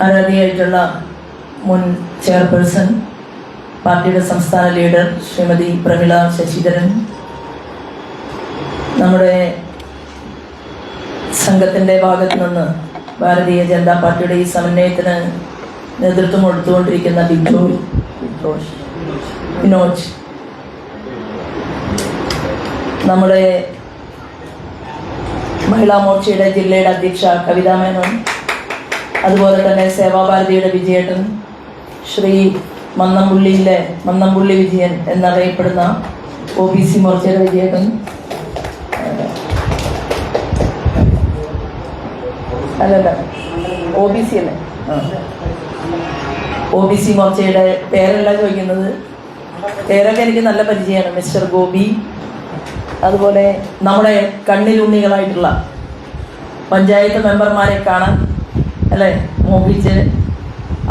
ആരാധ്യയായിട്ടുള്ള മുൻ ചെയർപേഴ്സൺ, പാർട്ടിയുടെ സംസ്ഥാന ലീഡർ ശ്രീമതി പ്രമിള ശശിധരൻ, നമ്മുടെ സംഘത്തിൻ്റെ ഭാഗത്ത് നിന്ന് ഭാരതീയ ജനതാ പാർട്ടിയുടെ ഈ സമന്വയത്തിന് നേതൃത്വം കൊടുത്തുകൊണ്ടിരിക്കുന്ന വിനോജ്, നമ്മുടെ മഹിളാ മോർച്ചയുടെ ജില്ലയുടെ അധ്യക്ഷ കവിതാ മേനോൻ, അതുപോലെ തന്നെ സേവാഭാരതിയുടെ വിജയേട്ടൻ, ശ്രീ മന്നംപുള്ളി വിജയൻ എന്നറിയപ്പെടുന്ന OBC മോർച്ചയുടെ വിജയേട്ടൻ, അല്ലല്ല OBC അല്ലേ, OBC മോർച്ചയുടെ പേരല്ല ചോദിക്കുന്നത്, പേരൊക്കെ എനിക്ക് നല്ല പരിചയമാണ്. മിസ്റ്റർ ഗോപി, അതുപോലെ നമ്മുടെ കണ്ണിലുണ്ണികളായിട്ടുള്ള പഞ്ചായത്ത് മെമ്പർമാരെ കാണാൻ അല്ലേ മോഹിച്ച്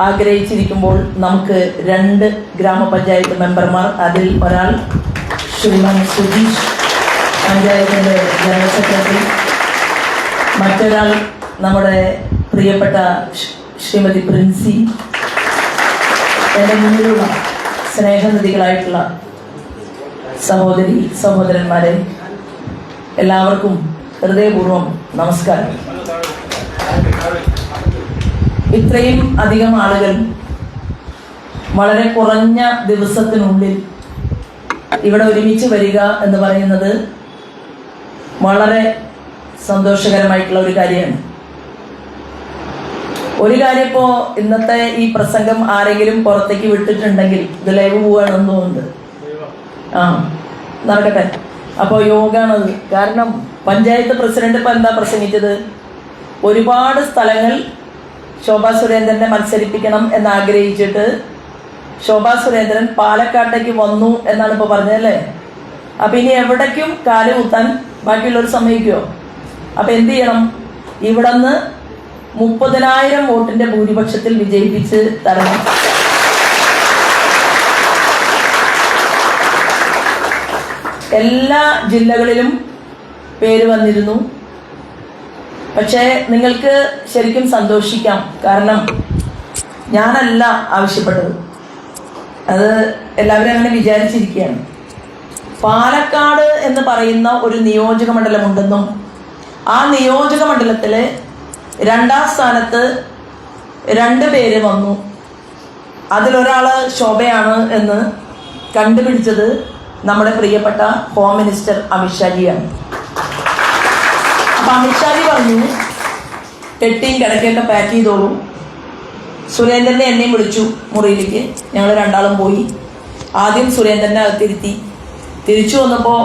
ആഗ്രഹിച്ചിരിക്കുമ്പോൾ നമുക്ക് 2 ഗ്രാമപഞ്ചായത്ത് മെമ്പർമാർ, അതിൽ ഒരാൾ ശ്രീമാൻ സുധീഷ്, പഞ്ചായത്തിൻ്റെ ജനറൽ സെക്രട്ടറി, മറ്റൊരാൾ നമ്മുടെ പ്രിയപ്പെട്ട ശ്രീമതി പ്രിൻസി, എൻ്റെ മുന്നിലുള്ള സ്നേഹനിധികളായിട്ടുള്ള സഹോദരന്മാരെ, എല്ലാവർക്കും ഹൃദയപൂർവ്വം നമസ്കാരം. ഇത്രയും അധികം ആളുകൾ വളരെ കുറഞ്ഞ ദിവസത്തിനുള്ളിൽ ഇവിടെ ഒരുമിച്ച് വരിക എന്ന് പറയുന്നത് വളരെ സന്തോഷകരമായിട്ടുള്ള ഒരു കാര്യമാണ്. ഒരു കാര്യം, ഇപ്പോൾ ഇന്നത്തെ ഈ പ്രസംഗം ആരെങ്കിലും പുറത്തേക്ക് വിട്ടിട്ടുണ്ടെങ്കിൽ ഇത് ലൈവ് പോവുകയാണെന്ന് തോന്നുന്നുണ്ട്. നടക്കട്ടെ. അപ്പോൾ യോഗാണത്. കാരണം പഞ്ചായത്ത് പ്രസിഡന്റ് ഇപ്പം എന്താ പ്രസംഗിച്ചത്, ഒരുപാട് സ്ഥലങ്ങൾ ശോഭാ സുരേന്ദ്രനെ മത്സരിപ്പിക്കണം എന്നാഗ്രഹിച്ചിട്ട് ശോഭാ സുരേന്ദ്രൻ പാലക്കാട്ടേക്ക് വന്നു എന്നാണ് ഇപ്പോൾ പറഞ്ഞതല്ലേ. അപ്പം ഇനി എവിടേക്കും കാല് കുത്താൻ ബാക്കിയുള്ളവർ സമ്മതിക്കുമോ? അപ്പം എന്ത് ചെയ്യണം? ഇവിടെ നിന്ന് 30,000 വോട്ടിന്റെ ഭൂരിപക്ഷത്തിൽ വിജയിപ്പിച്ച് തരണം. എല്ലാ ജില്ലകളിലും പേര് വന്നിരുന്നു. പക്ഷേ നിങ്ങൾക്ക് ശരിക്കും സന്തോഷിക്കാം. കാരണം ഞാനല്ല ആവശ്യപ്പെട്ടത്, അത് എല്ലാവരും അങ്ങനെ വിചാരിച്ചിരിക്കുകയാണ്. പാലക്കാട് എന്ന് പറയുന്ന ഒരു നിയോജക മണ്ഡലമുണ്ടെന്നും ആ നിയോജക മണ്ഡലത്തിലെ 2ാം സ്ഥാനത്ത് 2 പേര് വന്നു. അതിലൊരാള് ശോഭയാണ് എന്ന് കണ്ടുപിടിച്ചത് നമ്മുടെ പ്രിയപ്പെട്ട ഹോം മിനിസ്റ്റർ അമിത്ഷാജിയാണ്. അപ്പം അമിത്ഷാജി പറഞ്ഞു, പെട്ടിയും കിടക്കൊക്കെ പാക്ക് ചെയ്തോളൂ. സുരേന്ദ്രനെ എന്നെയും വിളിച്ചു മുറിയിലേക്ക്. ഞങ്ങൾ 2ആളും പോയി. ആദ്യം സുരേന്ദ്രനെ അകത്തിരുത്തി. തിരിച്ചു വന്നപ്പോൾ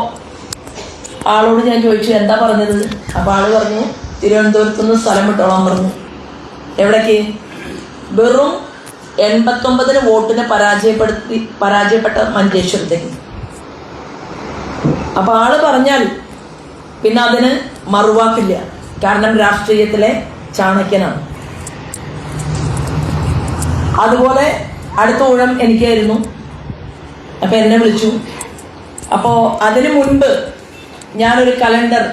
ആളോട് ഞാൻ ചോദിച്ചു, എന്താ പറഞ്ഞത്? അപ്പോൾ ആള് പറഞ്ഞു, തിരുവനന്തപുരത്തുനിന്ന് സ്ഥലം വിട്ടോളാൻ പറഞ്ഞു. എവിടേക്ക്? വെറും 89 വോട്ടിന് പരാജയപ്പെട്ട മഞ്ചേശ്വരത്തേക്ക്. അപ്പോൾ ആള് പറഞ്ഞാൽ പിന്നെ അതിന് മറുവാക്കില്ല. കാരണം രാഷ്ട്രീയത്തിലെ ചാണക്യനാണ്. അതുപോലെ അടുത്ത ഊഴം എനിക്കായിരുന്നു. അപ്പം എന്നെ വിളിച്ചു. അപ്പോൾ അതിനു മുൻപ് ഞാനൊരു കലണ്ടർ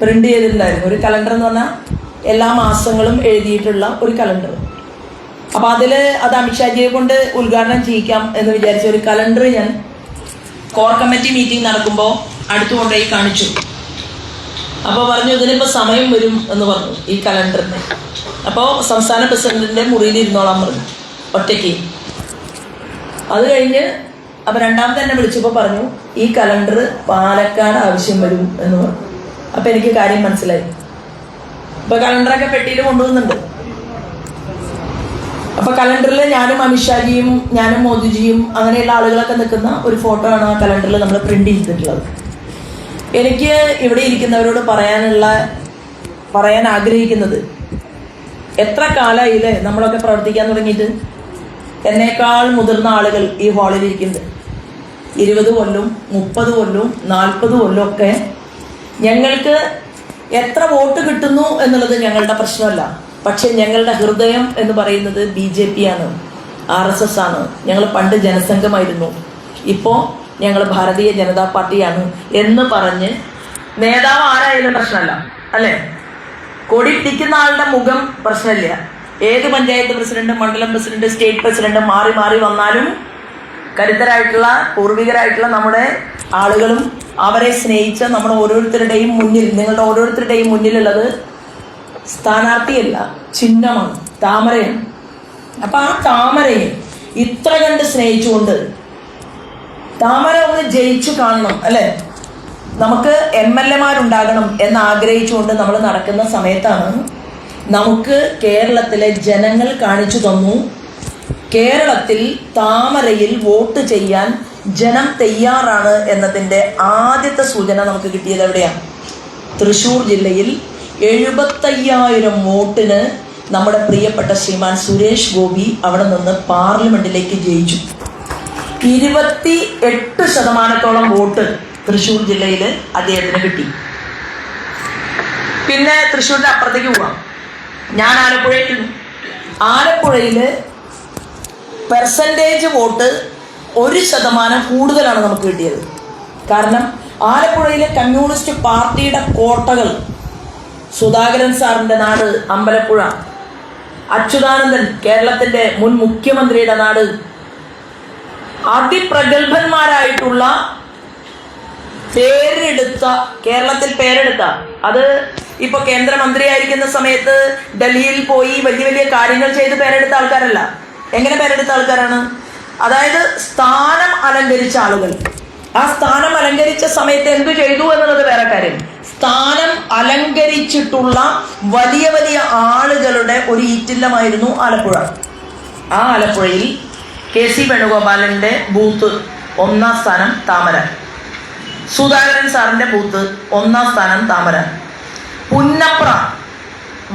പ്രിന്റ് ചെയ്തിട്ടുണ്ടായിരുന്നു. ഒരു കലണ്ടർ എന്ന് പറഞ്ഞാൽ എല്ലാ മാസങ്ങളും എഴുതിയിട്ടുള്ള ഒരു കലണ്ടർ. അപ്പോൾ അത് അമിത്ഷാജിയെ കൊണ്ട് ഉദ്ഘാടനം ചെയ്യിക്കാം എന്ന് വിചാരിച്ച ഒരു കലണ്ടർ ഞാൻ കോർ കമ്മിറ്റി മീറ്റിംഗ് നടക്കുമ്പോൾ അടുത്തു കൊണ്ടുപോയി കാണിച്ചു. അപ്പോൾ പറഞ്ഞു, ഇതിനിപ്പോൾ സമയം വരും എന്ന് പറഞ്ഞു ഈ കലണ്ടറിന്. അപ്പോൾ സംസ്ഥാന പ്രസിഡന്റിന്റെ മുറിയിൽ ഇരുന്നോളാൻ പറഞ്ഞു, ഒറ്റയ്ക്ക്. അത് കഴിഞ്ഞ് അപ്പോൾ 2ാമത് എന്നെ വിളിച്ചപ്പോൾ പറഞ്ഞു, ഈ കലണ്ടർ പാലക്കാട് ആവശ്യം വരും എന്ന് പറഞ്ഞു. അപ്പം എനിക്ക് കാര്യം മനസ്സിലായി. ഇപ്പോൾ കലണ്ടറൊക്കെ പെട്ടിയിൽ കൊണ്ടുവന്നുണ്ട്. അപ്പോൾ കലണ്ടറിൽ ഞാനും അമിത്ഷാജിയും ഞാനും മോദിജിയും അങ്ങനെയുള്ള ആളുകളൊക്കെ നിൽക്കുന്ന ഒരു ഫോട്ടോ ആണ് ആ കലണ്ടറിൽ നമ്മൾ പ്രിന്റ് ചെയ്തിട്ടുള്ളത്. എനിക്ക് ഇവിടെ ഇരിക്കുന്നവരോട് പറയാൻ ആഗ്രഹിക്കുന്നത്, എത്ര കാലമായില്ലേ നമ്മളൊക്കെ പ്രവർത്തിക്കാൻ തുടങ്ങിയിട്ട്? എന്നേക്കാൾ മുതിർന്ന ആളുകൾ ഈ ഹാളിൽ ഇരിക്കുന്നുണ്ട്. 20 കൊല്ലവും 30 കൊല്ലവും 40 കൊല്ലവും ഒക്കെ. ഞങ്ങൾക്ക് എത്ര വോട്ട് കിട്ടുന്നു എന്നുള്ളത് ഞങ്ങളുടെ പ്രശ്നമല്ല. പക്ഷെ ഞങ്ങളുടെ ഹൃദയം എന്ന് പറയുന്നത് BJP ആണ്, RSS ആണ്. ഞങ്ങൾ പണ്ട് ജനസംഘമായിരുന്നു, ഇപ്പോൾ ഞങ്ങൾ ഭാരതീയ ജനതാ പാർട്ടിയാണ് എന്ന് പറഞ്ഞ് നേതാവ് ആരായാലും പ്രശ്നമല്ല, അല്ലേ? കൊടി പിടിക്കുന്ന ആളുടെ മുഖം പ്രശ്നമില്ല. ഏത് പഞ്ചായത്ത് പ്രസിഡന്റ്, മണ്ഡലം പ്രസിഡന്റ്, സ്റ്റേറ്റ് പ്രസിഡന്റ് മാറി മാറി വന്നാലും കരുത്തരായിട്ടുള്ള പൂർവികരായിട്ടുള്ള നമ്മുടെ ആളുകളും അവരെ സ്നേഹിച്ച നമ്മുടെ ഓരോരുത്തരുടെയും മുന്നിൽ, നിങ്ങളുടെ ഓരോരുത്തരുടെയും മുന്നിലുള്ളത് സ്ഥാനാർത്ഥിയല്ല, ചിഹ്നമാണ്, താമരയാണ്. അപ്പൊ ആ താമരയെ ഇത്ര കണ്ട് സ്നേഹിച്ചുകൊണ്ട് താമര ഒന്ന് ജയിച്ചു കാണണം അല്ലെ, നമുക്ക് MLA-മാരുണ്ടാകണം എന്ന് ആഗ്രഹിച്ചുകൊണ്ട് നമ്മൾ നടക്കുന്ന സമയത്താണ് നമുക്ക് കേരളത്തിലെ ജനങ്ങൾ കാണിച്ചു തന്നു, കേരളത്തിൽ താമരയിൽ വോട്ട് ചെയ്യാൻ ജനം തയ്യാറാണ് എന്നതിൻ്റെ ആദ്യത്തെ സൂചന നമുക്ക് കിട്ടിയത് എവിടെയാണ്? തൃശ്ശൂർ ജില്ലയിൽ 75,000 വോട്ടിന് നമ്മുടെ പ്രിയപ്പെട്ട ശ്രീമാൻ സുരേഷ് ഗോപി അവിടെ നിന്ന് പാർലമെന്റിലേക്ക് ജയിച്ചു. 28% വോട്ട് തൃശ്ശൂർ ജില്ലയിൽ അദ്ദേഹത്തിന് കിട്ടി. പിന്നെ തൃശ്ശൂരിന്റെ അപ്പുറത്തേക്ക് പോവാം. ഞാൻ ആലപ്പുഴയിൽ പെർസെൻറ്റേജ് വോട്ട് 1% കൂടുതലാണ് നമുക്ക് കിട്ടിയത്. കാരണം ആലപ്പുഴയിലെ കമ്മ്യൂണിസ്റ്റ് പാർട്ടിയുടെ കോട്ടകൾ, സുധാകരൻ സാറിന്റെ നാട് അമ്പലപ്പുഴ, അച്യുതാനന്ദൻ കേരളത്തിന്റെ മുൻ മുഖ്യമന്ത്രിയുടെ നാട്, അതിപ്രഗത്ഭന്മാരായിട്ടുള്ള കേരളത്തിൽ പേരെടുത്ത, അത് ഇപ്പൊ കേന്ദ്രമന്ത്രിയായിരിക്കുന്ന സമയത്ത് ഡൽഹിയിൽ പോയി വലിയ വലിയ കാര്യങ്ങൾ ചെയ്ത് പേരെടുത്ത ആൾക്കാരല്ല. എങ്ങനെ പേരെടുത്ത ആൾക്കാരാണ്? അതായത് സ്ഥാനം അലങ്കരിച്ച ആളുകൾ. ആ സ്ഥാനം അലങ്കരിച്ച സമയത്ത് എന്തു ചെയ്തു എന്നുള്ളത് വേറെ കാര്യം. സ്ഥാനം അലങ്കരിച്ചിട്ടുള്ള വലിയ വലിയ ആളുകളുടെ ഒരു ഈറ്റില്ലമായിരുന്നു ആലപ്പുഴ. ആ ആലപ്പുഴയിൽ KC വേണുഗോപാലന്റെ ബൂത്ത് 1ാം സ്ഥാനം താമര, സുധാകരൻ സാറിന്റെ ബൂത്ത് 1ാം സ്ഥാനം താമര, പുന്നപ്ര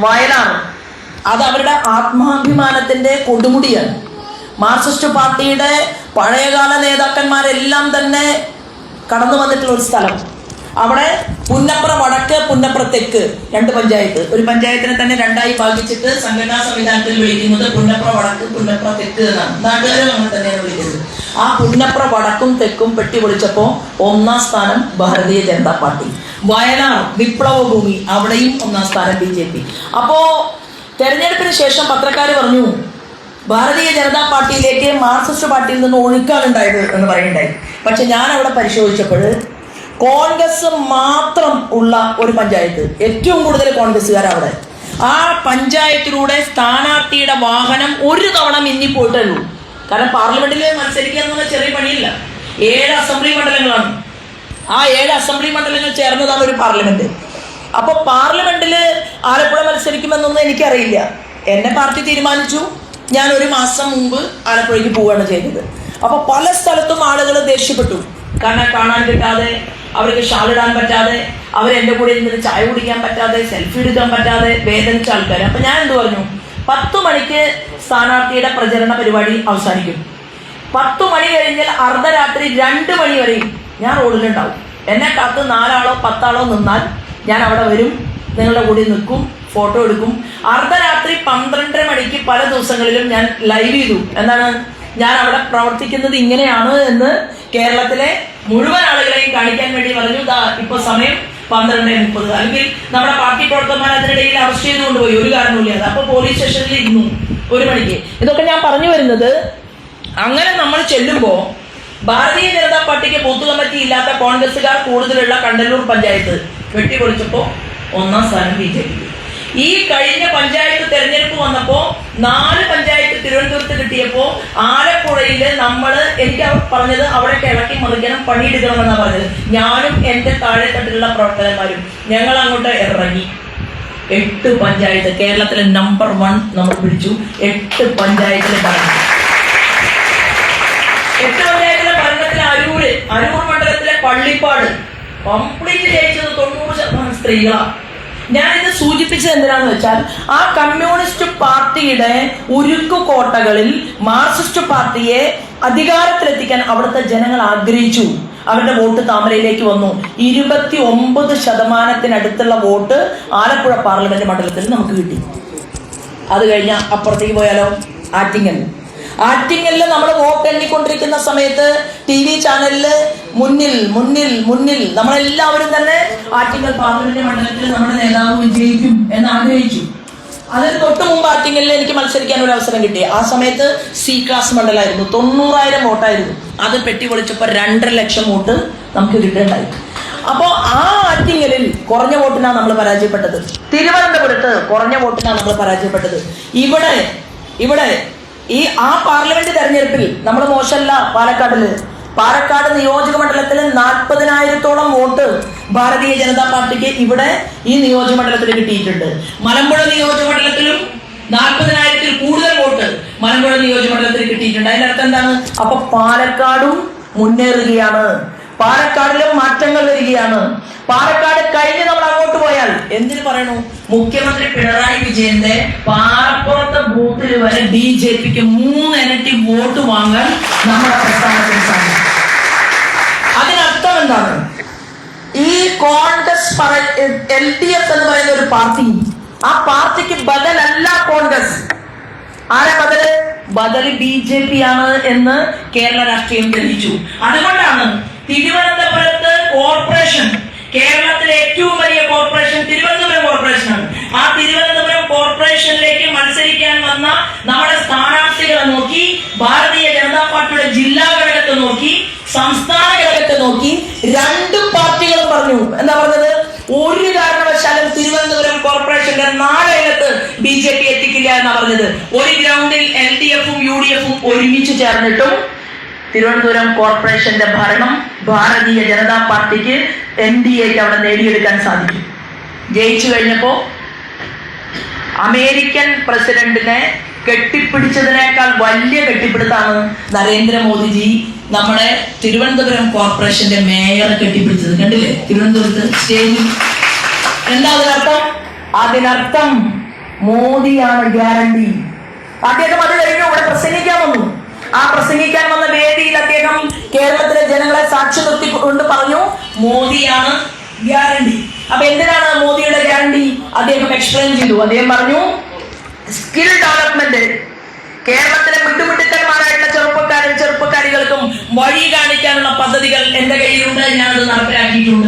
വയലാർ, അത് അവരുടെ ആത്മാഭിമാനത്തിന്റെ കൊടുമുടിയാണ്. മാർക്സിസ്റ്റ് പാർട്ടിയുടെ പഴയകാല നേതാക്കന്മാരെല്ലാം തന്നെ കടന്നു വന്നിട്ടുള്ള ഒരു സ്ഥലം. അവിടെ പുന്നപ്ര വടക്ക്, പുന്നപ്ര തെക്ക് 2 പഞ്ചായത്ത്. ഒരു പഞ്ചായത്തിനെ തന്നെ 2ആയി ഭാഗിച്ചിട്ട് സംഘടനാ സംവിധാനത്തിൽ വിളിക്കുന്നത് പുന്നപ്ര വടക്ക്, പുന്നപ്ര തെക്ക് എന്നാണ്. നാട്ടുകാരും അങ്ങനെ തന്നെയാണ് വിളിക്കുന്നത്. ആ പുന്നപ്ര വടക്കും തെക്കും പെട്ടി പൊളിച്ചപ്പോൾ 1ാം സ്ഥാനം ഭാരതീയ ജനതാ പാർട്ടി. വയലാർ വിപ്ലവ ഭൂമി, അവിടെയും 1ാം സ്ഥാനം BJP. അപ്പോ തെരഞ്ഞെടുപ്പിന് ശേഷം പത്രക്കാർ പറഞ്ഞു ഭാരതീയ ജനതാ പാർട്ടിയിലേക്ക് മാർക്സിസ്റ്റ് പാർട്ടിയിൽ നിന്ന് ഒഴുക്കാനുണ്ടായത് എന്ന് പറയുണ്ടായി. പക്ഷെ ഞാൻ അവിടെ പരിശോധിച്ചപ്പോൾ കോൺഗ്രസ് മാത്രം ഉള്ള ഒരു പഞ്ചായത്ത്, ഏറ്റവും കൂടുതൽ കോൺഗ്രസ്സുകാർ അവിടെ. ആ പഞ്ചായത്തിലൂടെ സ്ഥാനാർത്ഥിയുടെ വാഹനം ഒരു തവണ മിന്നിപ്പോയിട്ടുള്ളൂ. കാരണം പാർലമെന്റിൽ മത്സരിക്കുക എന്നുള്ള ചെറിയ പണിയില്ല. 7 അസംബ്ലി മണ്ഡലങ്ങളാണ്. ആ 7 അസംബ്ലി മണ്ഡലങ്ങൾ ചേർന്നതാണ് ഒരു പാർലമെന്റ്. അപ്പോൾ പാർലമെന്റിൽ ആലപ്പുഴ മത്സരിക്കുമെന്നൊന്നും എനിക്കറിയില്ല. എന്നെ പാർട്ടി തീരുമാനിച്ചു. ഞാൻ 1 മാസം മുമ്പ് ആലപ്പുഴയ്ക്ക് പോവുകയാണ് ചെയ്തത്. അപ്പോൾ പല സ്ഥലത്തും ആളുകൾ ദേഷ്യപ്പെട്ടു. കാരണം കാണാൻ കിട്ടാതെ, അവർക്ക് ഷാളിടാൻ പറ്റാതെ, അവരെൻ്റെ കൂടെ ഇരുന്നിട്ട് ചായ കുടിക്കാൻ പറ്റാതെ, സെൽഫി എടുക്കാൻ പറ്റാതെ വേദനിച്ച ആൾക്കാർ. അപ്പം ഞാൻ എന്ത് പറഞ്ഞു, 10 മണിക്ക് സ്ഥാനാർത്ഥിയുടെ പ്രചരണ പരിപാടി അവസാനിക്കും. 10 മണി കഴിഞ്ഞാൽ അർദ്ധരാത്രി 2 മണി വരെയും ഞാൻ റോഡിലുണ്ടാവും. എന്നെ കാത്ത് 4 ആളോ 10 ആളോ നിന്നാൽ ഞാൻ അവിടെ വരും, നിങ്ങളുടെ കൂടെ നിൽക്കും, ഫോട്ടോ എടുക്കും. അർദ്ധരാത്രി 12:30 മണിക്ക് പല ദിവസങ്ങളിലും ഞാൻ ലൈവ് ചെയ്തു. എന്താണ്, ഞാൻ അവിടെ പ്രവർത്തിക്കുന്നത് ഇങ്ങനെയാണ് എന്ന് കേരളത്തിലെ മുഴുവൻ ആളുകളെയും കാണിക്കാൻ വേണ്ടി പറഞ്ഞു. ഇപ്പൊ സമയം 12:30. അല്ലെങ്കിൽ നമ്മുടെ പാർട്ടി പ്രവർത്തകന്മാർ അതിനിടയിൽ അറസ്റ്റ് ചെയ്ത് കൊണ്ടുപോയി, ഒരു കാരണമില്ലാതെ. അപ്പൊ പോലീസ് സ്റ്റേഷനിൽ ഇരുന്നു 1 മണിക്ക്. ഇതൊക്കെ ഞാൻ പറഞ്ഞു വരുന്നത്, അങ്ങനെ നമ്മൾ ചെല്ലുമ്പോൾ ഭാരതീയ ജനതാ പാർട്ടിക്ക് ബൂത്ത് കമ്മിറ്റി ഇല്ലാത്ത കോൺഗ്രസുകാർ കൂടുതലുള്ള കണ്ടല്ലൂർ പഞ്ചായത്ത് വെട്ടിപ്പൊളിച്ചപ്പോൾ 1ാം സ്ഥാനം BJP. ഈ കഴിഞ്ഞ പഞ്ചായത്ത് തെരഞ്ഞെടുപ്പ് വന്നപ്പോൾ 4 പഞ്ചായത്ത് തിരുവനന്തപുരത്ത് കിട്ടിയപ്പോൾ ആലപ്പുഴയില് എനിക്ക് അവർ പറഞ്ഞത് അവിടെ ഇളക്കി മറിക്കണം, പണിയെടുക്കണമെന്നാണ് പറഞ്ഞത്. ഞാനും എൻ്റെ താഴെത്തട്ടിലുള്ള പ്രവർത്തകന്മാരും ഞങ്ങൾ അങ്ങോട്ട് ഇറങ്ങി. 8 പഞ്ചായത്ത്, കേരളത്തിലെ നമ്പർ 1 നമ്മൾ പിടിച്ചു. 8 പഞ്ചായത്തിലെ ഭരണം. 8 പഞ്ചായത്തിലെ ഭരണത്തിലെ അരൂർ മണ്ഡലത്തിലെ പള്ളിപ്പാട് കംപ്ലീറ്റ് ജയിച്ചത് 90% സ്ത്രീകളാണ്. ഞാനിത് സൂചിപ്പിച്ചത് എന്തിനാന്ന് വെച്ചാൽ, ആ കമ്മ്യൂണിസ്റ്റ് പാർട്ടിയുടെ ഉരുക്കുകോട്ടകളിൽ മാർക്സിസ്റ്റ് പാർട്ടിയെ അധികാരത്തിലെത്തിക്കാൻ അവിടുത്തെ ജനങ്ങൾ ആഗ്രഹിച്ചു. അവരുടെ വോട്ട് താമരയിലേക്ക് വന്നു. 29% വോട്ട് ആലപ്പുഴ പാർലമെന്റ് മണ്ഡലത്തിൽ നമുക്ക് കിട്ടി. അത് കഴിഞ്ഞാൽ അപ്പുറത്തേക്ക് പോയാലോ, ആറ്റിങ്ങൽ. ആറ്റിങ്ങലിൽ നമ്മൾ വോട്ട് എണ്ണിക്കൊണ്ടിരിക്കുന്ന സമയത്ത് TV ചാനലില് മുന്നിൽ നമ്മളെല്ലാവരും തന്നെ ആറ്റിങ്ങൽ പാർലമെന്റ് മണ്ഡലത്തിൽ നമ്മുടെ നേതാവ് വിജയിക്കും എന്ന് ആഗ്രഹിച്ചു. അതിന് തൊട്ട് മുമ്പ് ആറ്റിങ്ങലിൽ എനിക്ക് മത്സരിക്കാൻ ഒരു അവസരം കിട്ടി. ആ സമയത്ത് C ക്ലാസ് മണ്ഡലമായിരുന്നു, 90,000 വോട്ടായിരുന്നു. അത് പെട്ടി പൊളിച്ചപ്പോൾ 2.5 ലക്ഷം വോട്ട് നമുക്ക് കിട്ടേണ്ടായി. അപ്പോ ആ ആറ്റിങ്ങലിൽ കുറഞ്ഞ വോട്ടിനാണ് നമ്മൾ പരാജയപ്പെട്ടത്. തിരുവനന്തപുരത്ത് കുറഞ്ഞ വോട്ടിനാണ് നമ്മൾ പരാജയപ്പെട്ടത്. ഇവിടെ ആ പാർലമെന്റ് തെരഞ്ഞെടുപ്പിൽ നമ്മൾ മോശമല്ല. പാലക്കാട് നിയോജക മണ്ഡലത്തിൽ 40,000-ഓളം വോട്ട് ഭാരതീയ ജനതാ പാർട്ടിക്ക് ഇവിടെ ഈ നിയോജക മണ്ഡലത്തിൽ കിട്ടിയിട്ടുണ്ട്. മലമ്പുഴ നിയോജക മണ്ഡലത്തിലും 40,000-ൽ കൂടുതൽ വോട്ട് മലമ്പുഴ നിയോജക മണ്ഡലത്തിൽ കിട്ടിയിട്ടുണ്ട്. അതിന്റെ അർത്ഥം എന്താണ്? അപ്പൊ പാലക്കാടും മുന്നേറുകയാണ്, പാലക്കാടിലും മാറ്റങ്ങൾ വരികയാണ്. പാലക്കാട് കഴിഞ്ഞ് നമ്മൾ അങ്ങോട്ട് പോയാൽ എന്തിനു പറയണു, മുഖ്യമന്ത്രി പിണറായി വിജയന്റെ പാറപ്പുറത്തെ ബൂത്തിൽ വരെ BJPക്ക് 3 ഇരട്ടി വോട്ട് വാങ്ങാൻ നമ്മുടെ പ്രസ്ഥാനത്തിന് സാധിക്കും. അതിനർത്ഥം എന്താണ്? ഈ കോൺഗ്രസ് LDF എന്ന് പറയുന്ന ഒരു പാർട്ടി, ആ പാർട്ടിക്ക് ബദലല്ല കോൺഗ്രസ്. ആരെ ബദല് BJP ആണ് എന്ന് കേരള രാഷ്ട്രീയം തെളിയിച്ചു. അതുകൊണ്ടാണ് തിരുവനന്തപുരത്ത് കോർപ്പറേഷൻ, കേരളത്തിലെ ഏറ്റവും വലിയ കോർപ്പറേഷൻ തിരുവനന്തപുരം കോർപ്പറേഷനാണ്. ആ തിരുവനന്തപുരം കോർപ്പറേഷനിലേക്ക് മത്സരിക്കാൻ വന്ന നമ്മുടെ സ്ഥാനാർത്ഥികളെ നോക്കി, ഭാരതീയ ജനതാ പാർട്ടിയുടെ ജില്ലാ ഘടകത്തെ നോക്കി, സംസ്ഥാന ഘടകത്തെ നോക്കി 2 പാർട്ടികളും പറഞ്ഞു. എന്താ പറഞ്ഞത്? ഒരു കാരണവശാലും തിരുവനന്തപുരം കോർപ്പറേഷന്റെ 4 ഇടത്ത് BJP എത്തിക്കില്ല എന്നാ പറഞ്ഞത്. ഒരു ഗ്രൗണ്ടിൽ LDF-ഉം UDF-ഉം ഒരുമിച്ച് ചേർന്നിട്ടും തിരുവനന്തപുരം കോർപ്പറേഷന്റെ ഭരണം ഭാരതീയ ജനതാ പാർട്ടിക്ക് NDAക്ക് അവിടെ നേടിയെടുക്കാൻ സാധിക്കും. ജയിച്ചു കഴിഞ്ഞപ്പോ അമേരിക്കൻ പ്രസിഡന്റിനെ കെട്ടിപ്പിടിച്ചതിനേക്കാൾ വലിയ കെട്ടിപ്പിടുത്താണ് നരേന്ദ്രമോദിജി നമ്മുടെ തിരുവനന്തപുരം കോർപ്പറേഷന്റെ മേയറെ കെട്ടിപ്പിടിച്ചത്. കണ്ടില്ലേ തിരുവനന്തപുരത്ത് സ്റ്റേജിൽ? എന്താ അതിനർത്ഥം മോദിയാണ് ഗ്യാരണ്ടി. അദ്ദേഹം അത് കഴിഞ്ഞു ഇവിടെ പ്രസംഗിക്കാൻ വന്നു. ആ പ്രസംഗിക്കാൻ വന്ന വേദിയിൽ അദ്ദേഹം കേരളത്തിലെ ജനങ്ങളെ സാക്ഷി നിർത്തിക്കൊണ്ട് പറഞ്ഞു, മോദിയാണ് ഗ്യാരണ്ടി. അപ്പൊ എന്തിനാണ് മോദിയുടെ ഗ്യാരണ്ടി? അദ്ദേഹം എക്സ്പ്ലെയിൻ ചെയ്തു. അദ്ദേഹം പറഞ്ഞു, സ്കിൽ ഡെവലപ്മെന്റ്, കേരളത്തിലെ മിടുമിടുക്കന്മാരായിട്ടുള്ള ചെറുപ്പക്കാരികൾക്കും വഴി കാണിക്കാനുള്ള പദ്ധതികൾ എന്റെ കയ്യിലുണ്ട്, ഞാനത് നടപ്പിലാക്കിയിട്ടുണ്ട്.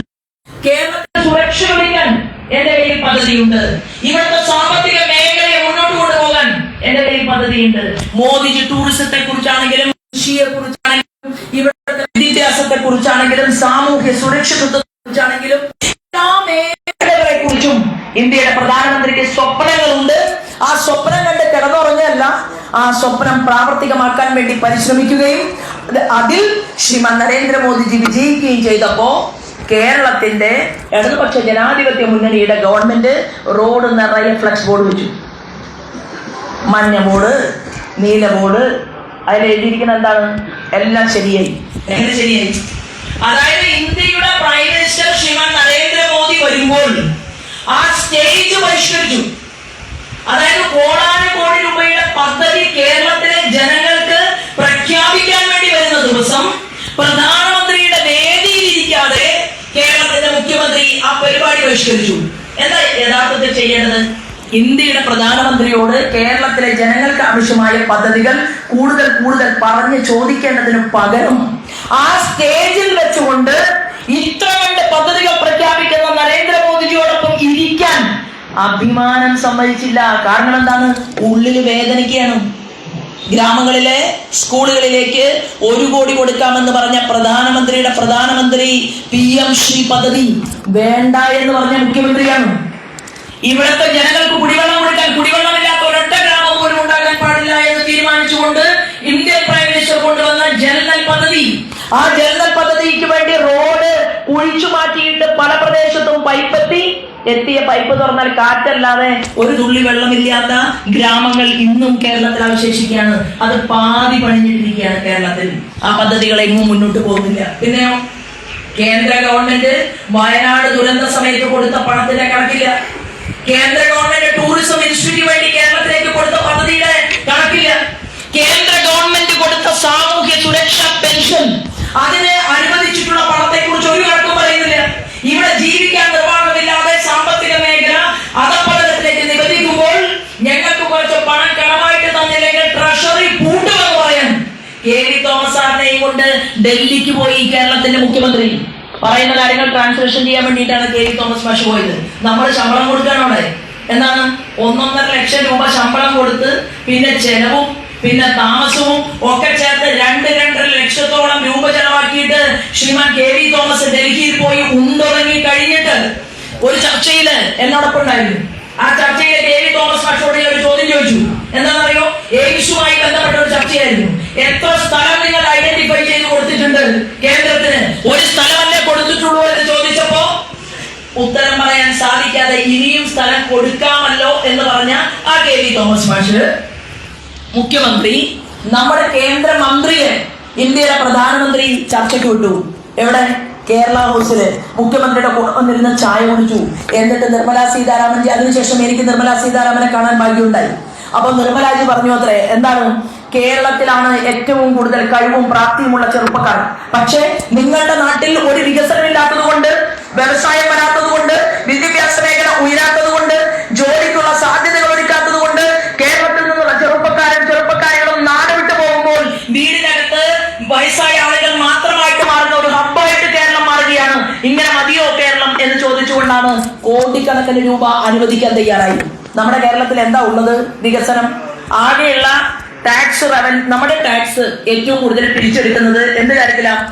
കേരളത്തിൽ സുരക്ഷ വിളിക്കാൻ എന്റെ കയ്യിൽ പദ്ധതിയുണ്ട്. ഇവിടുത്തെ സാമ്പത്തിക മേഖലയെ മുന്നോട്ട് കൊണ്ടുപോകാൻ എന്റെ കയ്യിൽ പദ്ധതിയുണ്ട്. മോദിജി ടൂറിസത്തെ കുറിച്ചാണെങ്കിലും, കൃഷിയെ കുറിച്ചാണെങ്കിലും, ഇവിടുത്തെ വിദ്യാഭ്യാസത്തെ കുറിച്ചാണെങ്കിലും, സാമൂഹ്യ സുരക്ഷിതത്വത്തെ കുറിച്ചാണെങ്കിലും, എല്ലാ മേഖലകളെ കുറിച്ചും ഇന്ത്യയുടെ പ്രധാനമന്ത്രിക്ക് സ്വപ്നങ്ങളുണ്ട്. ആ സ്വപ്നം കണ്ട് കിടന്നുറങ്ങല്ല, ആ സ്വപ്നം പ്രാവർത്തികമാക്കാൻ വേണ്ടി പരിശ്രമിക്കുകയും അതിൽ ശ്രീമാൻ നരേന്ദ്രമോദിജി വിജയിക്കുകയും ചെയ്തപ്പോ കേരളത്തിന്റെ ഇടതുപക്ഷ ജനാധിപത്യ മുന്നണിയുടെ ഗവൺമെന്റ് റോഡ് നിറയെ ഫ്ലക്സ് ബോർഡ് വെച്ചു. മഞ്ഞ ബോർഡ്, നീല ബോർഡ്, അതിൽ എഴുതിയിരിക്കുന്ന എന്താണ്? എല്ലാം ശരിയായി. എങ്ങനെ ശരിയായി? അതായത് ഇന്ത്യയുടെ പ്രൈം മിനിസ്റ്റർ ശ്രീമാൻ നരേന്ദ്രമോദി വരുമ്പോൾ ആ സ്റ്റേജ് പരിഷ്കരിച്ചു. അതായത് കോടാനുകോടി രൂപയുടെ പദ്ധതി കേരളത്തിലെ ജനങ്ങൾക്ക് പ്രഖ്യാപിക്കാൻ വേണ്ടി വരുന്ന ദിവസം പ്രധാനമന്ത്രിയുടെ വേദിയിലിരിക്കാതെ കേരളത്തിന്റെ മുഖ്യമന്ത്രി ആ പരിപാടി ബഹിഷ്കരിച്ചു. എന്താ യഥാർത്ഥത്തിൽ ചെയ്യേണ്ടത്? ഇന്ത്യയുടെ പ്രധാനമന്ത്രിയോട് കേരളത്തിലെ ജനങ്ങൾക്ക് ആവശ്യമായ പദ്ധതികൾ കൂടുതൽ പറഞ്ഞ് ചോദിക്കേണ്ടതിന് പകരം ആ സ്റ്റേജിൽ വെച്ചുകൊണ്ട് ഇത്ര കണ്ട് പദ്ധതികൾ പ്രഖ്യാപിക്കുന്ന നരേന്ദ്രമോദിജിയോടൊപ്പം ഇരിക്കാൻ അഭിമാനം സമ്മതിച്ചില്ല. കാരണം എന്താണ്? ഉള്ളിൽ വേദനിക്കുകയാണ്. ഗ്രാമങ്ങളിലെ സ്കൂളുകളിലേക്ക് 1 കോടി കൊടുക്കാമെന്ന് പറഞ്ഞ പ്രധാനമന്ത്രി PM ശ്രീ പദ്ധതി വേണ്ട എന്ന് പറഞ്ഞ മുഖ്യമന്ത്രിയാണ്. ഇവിടുത്തെ ജനങ്ങൾക്ക് കുടിവെള്ളം കൊടുക്കാൻ, കുടിവെള്ളമില്ലാത്ത ഒരൊറ്റ ഗ്രാമം പോലും ഉണ്ടാക്കാൻ പാടില്ല എന്ന് തീരുമാനിച്ചുകൊണ്ട് ഇന്ത്യൻ പ്രൈം മിനിസ്റ്റർ കൊണ്ടുവന്ന ജൽനൽ പദ്ധതി, ആ ജൽനൽ പദ്ധതിക്ക് വേണ്ടി റോഡ് കുഴിച്ചു മാറ്റിയിട്ട് പല പ്രദേശത്തും എത്തിയ പൈപ്പ് തുറന്നാൽ കാറ്റല്ലാതെ ഒരു തുള്ളി വെള്ളമില്ലാത്ത ഗ്രാമങ്ങൾ ഇന്നും കേരളത്തിൽ അവശേഷിക്കുകയാണ്. അത് പാതി പണിഞ്ഞിട്ടിരിക്കുകയാണ് കേരളത്തിൽ. ആ പദ്ധതികൾ എങ്ങും മുന്നോട്ട് പോകുന്നില്ല. പിന്നെയോ കേന്ദ്ര ഗവൺമെന്റ് വയനാട് ദുരന്ത സമയത്ത് കൊടുത്ത പണത്തിന്റെ കണക്കില്ല. കേന്ദ്ര ഗവൺമെന്റ് ടൂറിസം ഇൻസ്റ്റിറ്റ്യൂട്ടിന് വേണ്ടി കേരളത്തിലേക്ക് കൊടുത്ത പദ്ധതിയുടെ കണക്കില്ല. കേന്ദ്ര ഗവൺമെന്റ് കൊടുത്ത സാമൂഹ്യ സുരക്ഷാ പെൻഷൻ, അതിന് അനുവദിച്ചിട്ടുള്ള പണത്തെ കുറിച്ച് ഒരു കണക്കും പറയുന്നില്ല. ഇവിടെ ജീവിക്കാൻ നിർവ്വാഹമില്ലാതെ സാമ്പത്തിക മേഖല അധപ്പതനത്തിലേക്ക് നിവദിക്കുമ്പോൾ ഞങ്ങൾക്ക് കുറച്ച് പണം കടമായിട്ട് തന്നില്ലെങ്കിൽ ട്രഷറി പൂട്ടുമെന്ന് ഡൽഹിക്ക് പോയി കേരളത്തിന്റെ മുഖ്യമന്ത്രി പറയുന്ന കാര്യങ്ങൾ ട്രാൻസ്ലേഷൻ ചെയ്യാൻ വേണ്ടിയിട്ടാണ് കെ വി തോമസ് മാഷ് പോയത്. നമ്മൾ ശമ്പളം കൊടുക്കണം അവിടെ. എന്താണ് 1.5 ലക്ഷം രൂപ ശമ്പളം കൊടുത്ത് പിന്നെ ചെലവും പിന്നെ താമസവും ഒക്കെ ചേർത്ത് 2-2.5 ലക്ഷത്തോളം രൂപ ചെലവാക്കിയിട്ട് ശ്രീമാൻ കെ വി തോമസ് ഡൽഹിയിൽ പോയി ഉണ്ടുറങ്ങി കഴിഞ്ഞിട്ട് ഒരു ചർച്ചയില് എന്നോടൊപ്പം ഉണ്ടായിരുന്നു. ആ ചർച്ചയിൽ കെ വി തോമസ് മാഷോട് ഒരു ചോദ്യം ചോദിച്ചു. എന്താണെന്നറിയോ? എയിംസുമായി ബന്ധപ്പെട്ട ഒരു ചർച്ചയായിരുന്നു. എത്ര സ്ഥലം നിങ്ങൾ ഐഡന്റിഫൈ ചെയ്ത് കൊടുത്തിട്ടുണ്ട് കേന്ദ്രത്തിന്? ഒരു സ്ഥലമല്ലേ കൊടുത്തിട്ടുള്ളൂ എന്ന് ചോദിച്ചപ്പോ ഉത്തരം പറയാൻ സാധിക്കാതെ ഇനിയും സ്ഥലം കൊടുക്കാമല്ലോ എന്ന് പറഞ്ഞ ആ കെ വി തോമസ് മാഷ് മുഖ്യമന്ത്രി നമ്മുടെ കേന്ദ്രമന്ത്രിയെ ഇന്ത്യയുടെ പ്രധാനമന്ത്രി ചർച്ചയ്ക്ക് വിട്ടു. എവിടെ? കേരള ഹൗസില് മുഖ്യമന്ത്രിയുടെ കൂടെ വന്നിരുന്ന ചായ കുടിച്ചു. എന്നിട്ട് നിർമ്മലാ സീതാരാമൻജി, അതിനുശേഷം എനിക്ക് നിർമ്മലാ സീതാരാമനെ കാണാൻ ഭാഗ്യമുണ്ടായി. അപ്പൊ നിർമ്മലാജി പറഞ്ഞു അത്രേ, എന്താണ്, കേരളത്തിലാണ് ഏറ്റവും കൂടുതൽ കഴിവും പ്രാപ്തിയുമുള്ള ചെറുപ്പക്കാർ. പക്ഷേ നിങ്ങളുടെ നാട്ടിൽ ഒരു വികസനം ഇല്ലാത്തത് കൊണ്ട്, വ്യവസായം വരാത്തത് കൊണ്ട്, വിദ്യാഭ്യാസ മേഖല ഉയരാത്തത് കൊണ്ട്, ജോലിക്കുള്ള സാധ്യതകൾ ഒരുക്കാത്തത് കൊണ്ട് കേരളത്തിൽ നിന്നുള്ള ചെറുപ്പക്കാരികളും നാട് വിട്ടു പോകുമ്പോൾ വീടിനകത്ത് വയസ്സായ ആളുകൾ മാത്രമായിട്ട് മാറുന്ന ഒരു ഹബ്ബായിട്ട് കേരളം മാറുകയാണ്. ഇങ്ങനെ മതിയോ കേരളം എന്ന് ചോദിച്ചുകൊണ്ടാണ് കോടിക്കണക്കിന് രൂപ അനുവദിക്കാൻ തയ്യാറായി. നമ്മുടെ കേരളത്തിൽ എന്താ ഉള്ളത്? വികസനം. ആകെയുള്ള ടാക്സ് റവന്യൂ, നമ്മുടെ ടാക്സ് ഏറ്റവും കൂടുതൽ പിരിച്ചെടുക്കുന്നത് എന്ത് കാര്യത്തിലാണ്?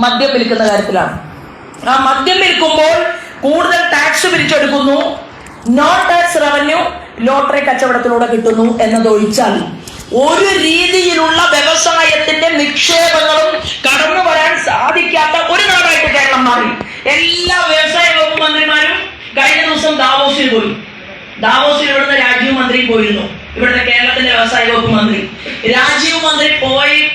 മദ്യം വിൽക്കുന്ന കാര്യത്തിലാണ്. ആ മദ്യം വിൽക്കുമ്പോൾ കൂടുതൽ ടാക്സ് പിരിച്ചെടുക്കുന്നു. നോൺ ടാക്സ് റവന്യൂ ലോട്ടറി കച്ചവടത്തിലൂടെ കിട്ടുന്നു എന്നതൊഴിച്ചാൽ ഒരു രീതിയിലുള്ള വ്യവസായത്തിന്റെ നിക്ഷേപങ്ങളും കടന്നു വരാൻ സാധിക്കാത്ത ഒരു നാടായിട്ട് കേരളം മാറി. എല്ലാ വ്യവസായ വകുപ്പ് മന്ത്രിമാരും കഴിഞ്ഞ ദിവസം ദാവോസിൽ പോയി. ദാവോസിൽ ഇവിടുന്ന് രാജീവ് മന്ത്രി പോയിരുന്നു, ഇവിടുത്തെ കേരളത്തിന്റെ വ്യവസായ വകുപ്പ് മന്ത്രി. രാജീവ് മന്ത്രി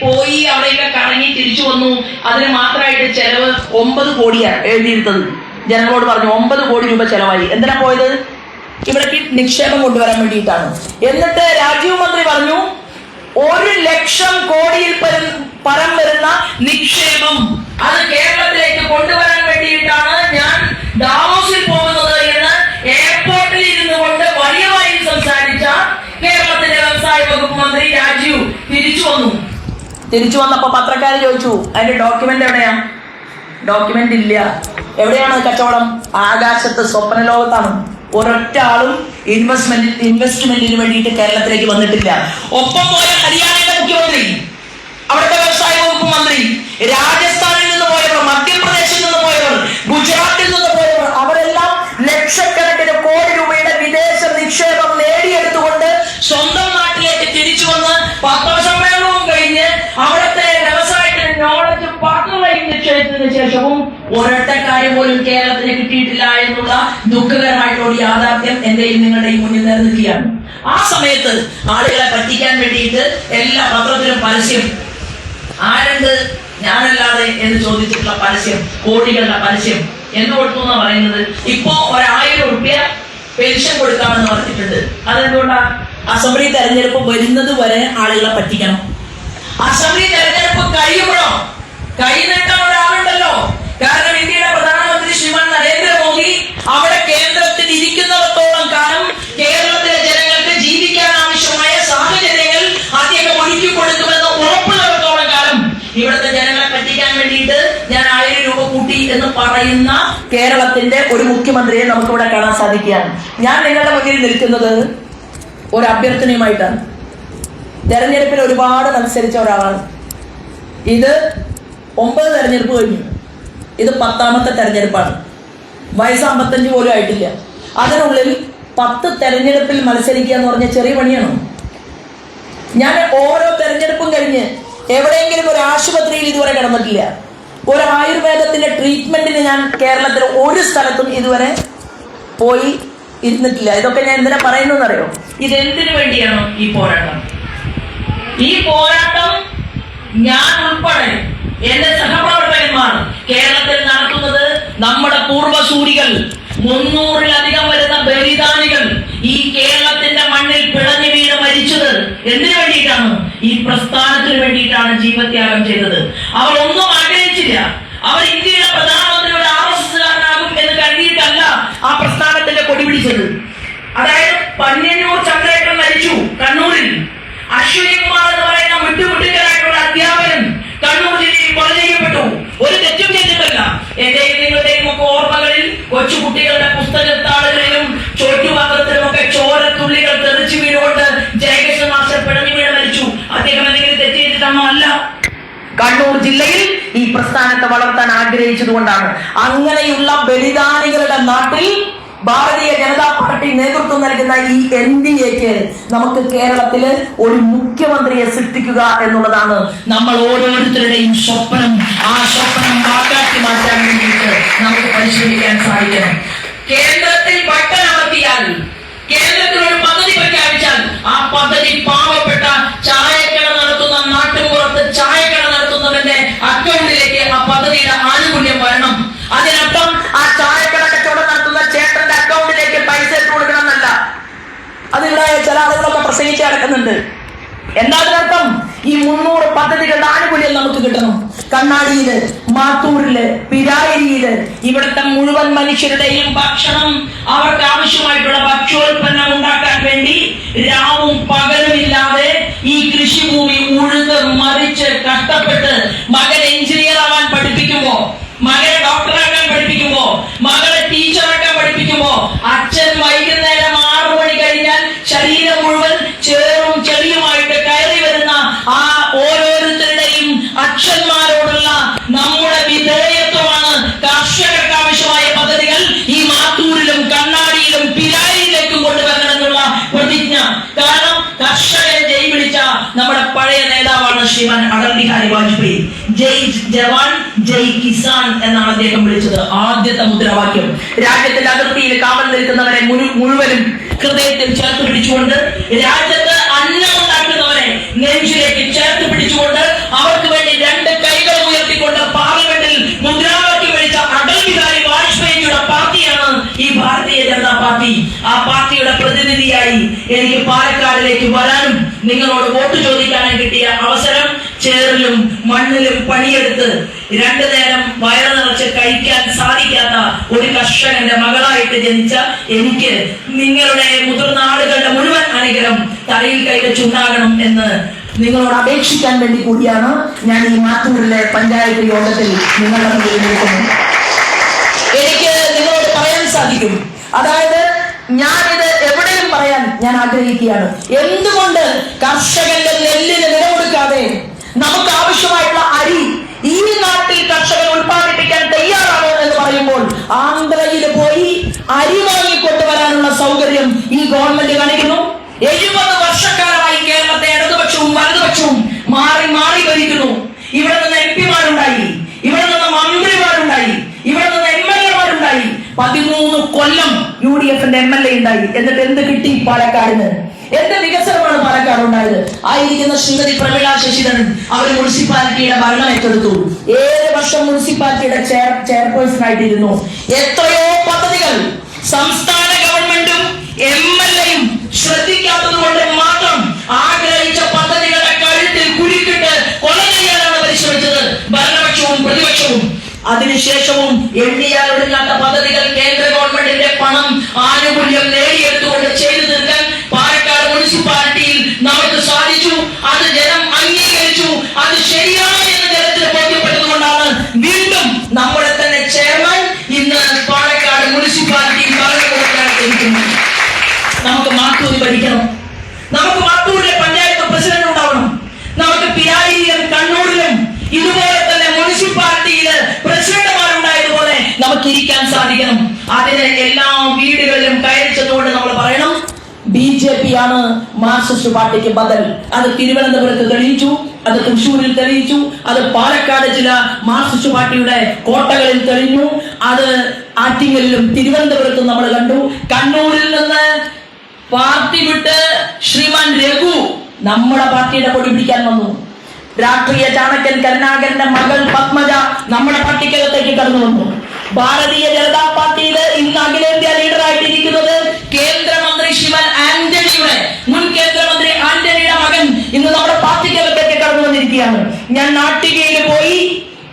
പോയി അവിടെയൊക്കെ കറങ്ങി തിരിച്ചു വന്നു. അതിന് മാത്രമായിട്ട് ചെലവ് 9 കോടിയാണ് എഴുതിയിരുന്നത്. ജനങ്ങളോട് പറഞ്ഞു 9 കോടി രൂപ ചെലവായി. എന്തിനാ പോയത്? ഇവിടേക്ക് നിക്ഷേപം കൊണ്ടുവരാൻ വേണ്ടിയിട്ടാണ്. എന്നിട്ട് രാജീവ് മന്ത്രി പറഞ്ഞു 1 ലക്ഷം കോടിയിൽ പരം വരുന്ന നിക്ഷേപം അത് കേരളത്തിലേക്ക് കൊണ്ടുവരാൻ വേണ്ടിയിട്ടാണ് ഞാൻ ദാവോസിൽ പോകുന്നത് എന്ന് എയർപോർട്ടിൽ ഇരുന്നു കൊണ്ട് വലിയ വായിൽ സംസാരിച്ച കേരളത്തിന്റെ വ്യവസായ വകുപ്പ് മന്ത്രി രാജീവ് തിരിച്ചു വന്നപ്പോ പത്രക്കാർ ചോദിച്ചു, അതിന്റെ ഡോക്യുമെന്റ് എവിടെയാ? ഡോക്യുമെന്റ് ഇല്ല. എവിടെയാണ് കച്ചവടം? ആകാശത്ത്, സ്വപ്ന ലോകത്താണ്. ഒരൊറ്റ ആളും ഇൻവെസ്റ്റ്മെന്റിന് വേണ്ടിയിട്ട് കേരളത്തിലേക്ക് വന്നിട്ടില്ല. ഒപ്പം പോയ ഹരിയാനയുടെ മുഖ്യമന്ത്രി, അവിടുത്തെ വ്യവസായ വകുപ്പ് മന്ത്രി, രാജസ്ഥാനിൽ നിന്ന് പോയവർ, മധ്യപ്രദേശിൽ നിന്ന് പോയവർ, ഗുജറാത്തിൽ നിന്ന് പോയവർ, അവരെല്ലാം ലക്ഷക്കണക്കിന് കോടി രൂപയുടെ വിദേശ നിക്ഷേപം നേടിയെടുത്തുകൊണ്ട് സ്വന്തം നാട്ടിലേക്ക് തിരിച്ചു വന്ന് പത്രസമ്മേളനവും കഴിഞ്ഞ് അവിടുത്തെ വ്യവസായത്തിന് നോളജ് പകർന്നുകയും നിക്ഷേപത്തിന് ശേഷവും ഒരൊറ്റ കാര്യം പോലും കേരളത്തിന് കിട്ടിയിട്ടില്ല എന്നുള്ള ദുഃഖകരമായിട്ടുള്ള യാഥാർത്ഥ്യം എന്റെയും നിങ്ങളുടെയും മുന്നിൽ നിലനിൽക്കുകയാണ്. ആ സമയത്ത് ആളുകളെ പറ്റിക്കാൻ വേണ്ടിയിട്ട് എല്ലാ പത്രത്തിലും പരസ്യം, ആരുണ്ട് ഞാനല്ലാതെ എന്ന് ചോദിച്ചിട്ടുള്ള പരസ്യം, കോടികളുടെ പരസ്യം എന്ന് കൊടുത്തു എന്നാ പറയുന്നത്. ഇപ്പോ 1000 രൂപ പെൻഷൻ കൊടുക്കാമെന്ന് പറഞ്ഞിട്ടുണ്ട്. അതെന്തുകൊണ്ടാ? അസംബ്ലി തെരഞ്ഞെടുപ്പ് വരുന്നത് വരെ ആളുകളെ പറ്റിക്കണം. അസംബ്ലി തെരഞ്ഞെടുപ്പ് കഴിയുമ്പോഴോ കൈ നീട്ടാൻ ഒരാളുണ്ടല്ലോ. കാരണം ഇന്ത്യയുടെ പ്രധാനമന്ത്രി ശ്രീമാൻ നരേന്ദ്രമോദി അവിടെ കേന്ദ്രത്തിൽ ഇരിക്കുന്നിടത്തോളം കാലം കേരളത്തിലെ ജനങ്ങൾക്ക് ജീവിക്കാൻ ആവശ്യമായ സാഹചര്യങ്ങൾ അദ്ദേഹം ഒരുക്കി കൊടുക്കുമെന്ന് ഉറപ്പുള്ളിടത്തോളം കാലം ഇവിടുത്തെ ജനങ്ങളെ പറ്റിക്കാൻ വേണ്ടിയിട്ട് ഞാൻ 1000 രൂപ കൂട്ടി എന്ന് പറയുന്ന കേരളത്തിന്റെ ഒരു മുഖ്യമന്ത്രിയെ നമുക്കിവിടെ കാണാൻ സാധിക്കുകയാണ്. ഞാൻ നിങ്ങളുടെ മുന്നിൽ നിൽക്കുന്നത് ഒരു അഭ്യർത്ഥനയുമായിട്ടാണ്. തെരഞ്ഞെടുപ്പിൽ ഒരുപാട് മത്സരിച്ച ഒരാളാണ്. ഇത് 9 തെരഞ്ഞെടുപ്പ് കഴിഞ്ഞു. ഇത് 10ാമത്തെ തെരഞ്ഞെടുപ്പാണ്. വയസ്സ് 55 പോലും ആയിട്ടില്ല. അതിനുള്ളിൽ 10 തെരഞ്ഞെടുപ്പിൽ മത്സരിക്കുക എന്ന് പറഞ്ഞ ചെറിയ പണിയാണോ? ഞാൻ ഓരോ തെരഞ്ഞെടുപ്പും കഴിഞ്ഞ് എവിടെയെങ്കിലും ഒരു ആശുപത്രിയിൽ ഇതുവരെ കിടന്നിട്ടില്ല. ഒരു ആയുർവേദത്തിന്റെ ട്രീറ്റ്മെന്റിന് ഞാൻ കേരളത്തിൽ ഒരു സ്ഥലത്തും ഇതുവരെ പോയി ഇരുന്നിട്ടില്ല. ഇതൊക്കെ ഞാൻ എന്തിനാ പറയുന്നതെന്നറിയോ? ഇതെന്തിനു വേണ്ടിയാണ് ഈ പോരാട്ടം? ഈ പോരാട്ടം ഞാൻ ഉൾപ്പെടെ എന്റെ സഹപ്രവർത്തകന്മാർ കേരളത്തിൽ നടത്തുന്നത് നമ്മുടെ പൂർവ്വസൂരികൾ, 300-ലധികം വരുന്ന ബലിദാനികൾ ഈ കേരളത്തിന്റെ മണ്ണിൽ പിളഞ്ഞു വീണ് മരിച്ചത് എന്തിനു വേണ്ടിയിട്ടാണ്? ഈ പ്രസ്ഥാനത്തിന് വേണ്ടിയിട്ടാണ് ജീവത്യാഗം ചെയ്തത്. അവർ ഒന്നും ആഗ്രഹിച്ചില്ല. അവർ ഇന്ത്യയുടെ പ്രധാനമന്ത്രിയുടെ RSSകാരനാകും എന്ന് കരുതിയിട്ടല്ല ആ പ്രസ്ഥാനത്തിന്റെ കൊടി പിടിച്ചത്. അതായത് പന്ന്യന്നൂർ ചന്ദ്രേട്ടൻ മരിച്ചു കണ്ണൂരിൽ. അശ്വിനി കുമാർ എന്ന് പറയുന്ന വിട്ടുവിട്ടുകാരായിട്ടുള്ള അധ്യാപകൻ കണ്ണൂർ ജില്ലയിൽ കൊല ചെയ്യപ്പെട്ടു. കൊച്ചുകുട്ടികളുടെ പുസ്തകത്താളുകളിലും ചോറ്റുപാത്രത്തിലും ഒക്കെ ചോരത്തുള്ളികൾ തെറിച്ചു വീണുകൊണ്ട് ജയകൃഷ്ണ മാസ്റ്റർ പിടഞ്ഞു വീണ് മരിച്ചു. അദ്ദേഹം എന്തെങ്കിലും തെറ്റ് ചെയ്തിട്ടാണോ? അല്ല. കണ്ണൂർ ജില്ലയിൽ ഈ പ്രസ്ഥാനത്തെ വളർത്താൻ ആഗ്രഹിച്ചതുകൊണ്ടാണ്. അങ്ങനെയുള്ള ബലിദാനികളുടെ നാട്ടിൽ ഭാരതീയ ജനതാ പാർട്ടി നേതൃത്വം നൽകുന്ന ഈ NDAക്ക് നമുക്ക് കേരളത്തില് ഒരു മുഖ്യമന്ത്രിയെ സൃഷ്ടിക്കുക എന്നുള്ളതാണ് നമ്മൾ ഓരോരുത്തരുടെയും സ്വപ്നം. ആ സ്വപ്നം വാക്കാക്കി മാറ്റാൻ വേണ്ടിയിട്ട് നമുക്ക് പരിശ്രമിക്കാൻ സാധിക്കണം. കേന്ദ്രത്തിൽ ബട്ടൺ അമർത്തിയാൽ, കേന്ദ്രത്തിൽ ഒരു പദ്ധതി പ്രഖ്യാപിച്ചാൽ ആ പദ്ധതി പാവപ്പെട്ട ചായക്കട നടത്തുന്ന നാട്ടുപുറത്ത് ചായക്കട നടത്തുന്നവന്റെ അക്കൗണ്ടിലേക്ക് ആ പദ്ധതിയുടെ ആനുകൂല്യം വരണം. അതിനർത്ഥം ആ ചായക്കട കച്ചവടം നടത്തുന്ന ചേട്ടന്റെ അക്കൗണ്ടിലേക്ക് പൈസ ഇട്ട് കൊടുക്കണം എന്നല്ല. അതിവിടെ ചില ആളുകളൊക്കെ പ്രസംഗിച്ച് നടക്കുന്നുണ്ട്. എന്താ അതിനർത്ഥം? ഈ 300 പദ്ധതികളുടെ ആനുകൂല്യം നമുക്ക് കിട്ടണം. കണ്ണാടിയില്, മാത്തൂരില്, പിരായിരിയില് ഇവിടുത്തെ മുഴുവൻ മനുഷ്യരുടെയും ഭക്ഷണം, അവർക്ക് ആവശ്യമായിട്ടുള്ള ഭക്ഷ്യോൽപ്പന്നം ഉണ്ടാക്കാൻ വേണ്ടി രാവും പകലുമില്ലാതെ ഈ കൃഷിഭൂമി ഉഴുത് മറിച്ച് കഷ്ടപ്പെട്ട് മകൻ എഞ്ചിനീയർ ആവാൻ പഠിപ്പിക്കുമ്പോ, മകനെ ഡോക്ടറാക്കാൻ പഠിപ്പിക്കുമ്പോ, മകളെ ടീച്ചറാക്കാൻ പഠിപ്പിക്കുമ്പോ അച്ഛൻ വൈകുന്നേരം 6 മണി കഴിഞ്ഞാൽ ശരീരം മുഴുവൻ ചേറും ചെളിയുമായിട്ട് കയറി വരുന്ന ആ ഓരോരുത്തരുടെയും അച്ഛന്മാരോടുള്ള നമ്മുടെ വിധേയത്വമാണ് കർഷകർക്ക് ആവശ്യമായ പദ്ധതികൾ ഈ മാത്തൂരിലും കണ്ണാടിയിലും പിരായിലേക്കും കൊണ്ടുവരണമെന്നുള്ള പ്രതിജ്ഞ. കാരണം കർഷകരെ ജയ് വിളിച്ച നമ്മുടെ പഴയ നേതാവാണ് ശ്രീമാൻ അടൽ ബിഹാരി വാജ്പേയി. ജയ് ജവാൻ ജയ് കിസാൻ എന്നാണ് അദ്ദേഹം വിളിച്ചത്. ആദ്യത്തെ മുദ്രാവാക്യം. രാജ്യത്തിന്റെ അതിർത്തിയിൽ കാവൽ നിൽക്കുന്നവരെ മുഴുവനും ഹൃദയത്തിൽ ചേർത്ത് പിടിച്ചുകൊണ്ട്, രാജ്യത്ത് അന്നം ഉണ്ടാക്കുന്നവരെ നെഞ്ചിലേക്ക് ചേർത്ത് പിടിച്ചുകൊണ്ട്, അവർക്ക് വേണ്ടി 2 കൈകൾ ഉയർത്തിക്കൊണ്ട് പാർലമെന്റിൽ മുദ്രാവാക്യം വിളിച്ച അടൽ ബിഹാരി വാജ്പേയിയുടെ പാർട്ടിയാണ് ഈ ഭാരതീയ ജനതാ പാർട്ടി. ആ പാർട്ടിയുടെ പ്രതിനിധിയായി എനിക്ക് പാലക്കാടിലേക്ക് വരാനും നിങ്ങളോട് വോട്ട് ചോദിക്കാനും കിട്ടിയ അവസരം, ചേറിലും മണ്ണിലും പണിയെടുത്ത് 2 നേരം വയറ് നിറച്ച് കഴിക്കാൻ സാധിക്കാത്ത ഒരു കർഷകന്റെ മകളായിട്ട് ജനിച്ച എനിക്ക് നിങ്ങളുടെ മുതിർന്ന ആളുകളുടെ മുഴുവൻ അനുഗ്രഹം തലയിൽ കൈവച്ചുണ്ടാകണം എന്ന് നിങ്ങളോട് അപേക്ഷിക്കാൻ വേണ്ടി കൂടിയാണ് ഞാൻ ഈ മാത്തൂരിലെ പഞ്ചായത്ത് യോഗത്തിൽ നിങ്ങളുടെ മുന്നിൽ നിൽക്കുന്നത്. എനിക്ക് നിങ്ങളോട് പറയാൻ സാധിക്കും, അതായത് ഞാനിത് എവിടെയും പറയാൻ ഞാൻ ആഗ്രഹിക്കുകയാണ്. എന്തുകൊണ്ട് കർഷകന്റെ നെല്ലിന് വില കൊടുക്കാതെ നമുക്ക് ആവശ്യമായിട്ടുള്ള അരി ഈ നാട്ടിൽ കർഷകർ ഉത്പാദിപ്പിക്കാൻ തയ്യാറാണ് എന്ന് പറയുമ്പോൾ ആന്ധ്രയിൽ പോയി അരി വാങ്ങിക്കൊണ്ടുവരാനുള്ള സൗകര്യം ഈ ഗവൺമെന്റ് കാണിക്കുന്നു? 70 വർഷക്കാലമായി കേരളത്തെ ഇടതുപക്ഷവും വലതുപക്ഷവും മാറി മാറി ഭരിക്കുന്നു. ഇവിടെ നിന്ന് MP-മാരുണ്ടായി, ഇവിടെ നിന്ന് മന്ത്രിമാരുണ്ടായി, ഇവിടെ നിന്ന് MLA-മാരുണ്ടായി. 13 കൊല്ലം UDF-ന്റെ MLA ഉണ്ടായി. എന്നിട്ട് എന്ത് കിട്ടി പാലക്കാടിന്? എന്ത് വികസനമാണ് പാലക്കാട് ഉണ്ടായത്? ആയിരിക്കുന്ന ശ്രീമതി പ്രമീള ശശിധരൻ അവർ മുനിസിപ്പാലിറ്റിയുടെ ഭരണം ഏറ്റെടുത്തു. 7 വർഷം മുനിസിപ്പാലിറ്റിയുടെ ചെയർപേഴ്സൺ ആയിട്ടിരുന്നു. എത്രയോ പദ്ധതികൾ സംസ്ഥാന ഗവൺമെന്റും MLA-യും ശ്രദ്ധിക്കാത്തത് കൊണ്ട് മാത്രം ആഗ്രഹിച്ച പദ്ധതികളുടെ കഴുത്തിൽ കുരുക്കിട്ട് കൊല ചെയ്യാനാണ് പരിശ്രമിച്ചത് ഭരണപക്ഷവും പ്രതിപക്ഷവും. അതിനുശേഷവും എണ്ണിയാൽ ഒടുങ്ങാത്ത പദ്ധതികൾ കേന്ദ്ര ഗവൺമെന്റിന്റെ പണം ആനുകൂല്യം നേടിയെടുത്തുകൊണ്ട് ചെയ്തു തീർക്കാൻ പാലക്കാട് മുനിസിപ്പാലിറ്റിയിൽ നമുക്ക് സാധിച്ചു. അത് ജനം അംഗീകരിച്ചു. അത് ശരിയാണ് എന്ന് ജനത്തിന് ബോധ്യപ്പെട്ടതുകൊണ്ടാണ് വീണ്ടും നമ്മുടെ തന്നെ ചെയർമാൻ ഇന്ന് പാലക്കാട് മുനിസിപ്പാലിറ്റിയിൽ ഭരണം കൊടുക്കാൻ ശ്രമിക്കുന്നത്. നമുക്ക് മാത്തൂര് ഭരിക്കണം. നമുക്ക് മാത്തൂരിലെ പഞ്ചായത്ത് പ്രസിഡന്റ് ഉണ്ടാവണം. നമുക്ക് പിരായിരിയിലും കണ്ണൂരിലും ഇതുപോലെ തന്നെ മുനിസിപ്പാലിറ്റിയില് പ്രസിഡന്റുമാരുണ്ടായതുപോലെ നമുക്ക് ഇരിക്കാൻ സാധിക്കണം. അതിന് എല്ലാ വീടുകളിലും കയറി ചെന്നുകൊണ്ട് നമ്മൾ പറയണം, BJP ആണ് മാർക്സിസ്റ്റ് പാർട്ടിക്ക് ബദൽ. അത് തിരുവനന്തപുരത്ത് തെളിയിച്ചു, അത് തൃശ്ശൂരിൽ തെളിയിച്ചു, അത് പാലക്കാട് ചില മാർക്സിസ്റ്റ് പാർട്ടിയുടെ കോട്ടകളിൽ തെളിഞ്ഞു, അത് ആറ്റിങ്ങലിലും തിരുവനന്തപുരത്തും നമ്മൾ കണ്ടു. കണ്ണൂരിൽ നിന്ന് പാർട്ടി വിട്ട് ശ്രീമാൻ രഘു നമ്മുടെ പാർട്ടിയുടെ കൊടി പിടിക്കാൻ വന്നു. രാഷ്ട്രീയ ചാണക്യൻ കരുണാകരന്റെ മകൾ പത്മജ നമ്മുടെ പാർട്ടിക്കകത്തേക്ക് കടന്നു വന്നു. ഭാരതീയ ജനതാ പാർട്ടിയിൽ ഇന്ന് അഖിലേന്ത്യാ ലീഡറായിട്ടിരിക്കുന്നത് കേന്ദ്രമന്ത്രി ശ്രീമാൻ ആന്റണിയുടെ മുൻ കേന്ദ്രമന്ത്രി ആന്റണിയുടെ മകൻ ഇന്ന് നമ്മുടെ പാർട്ടിക്കകത്തേക്ക് കടന്നു വന്നിരിക്കുകയാണ്. ഞാൻ നാട്ടികയിൽ പോയി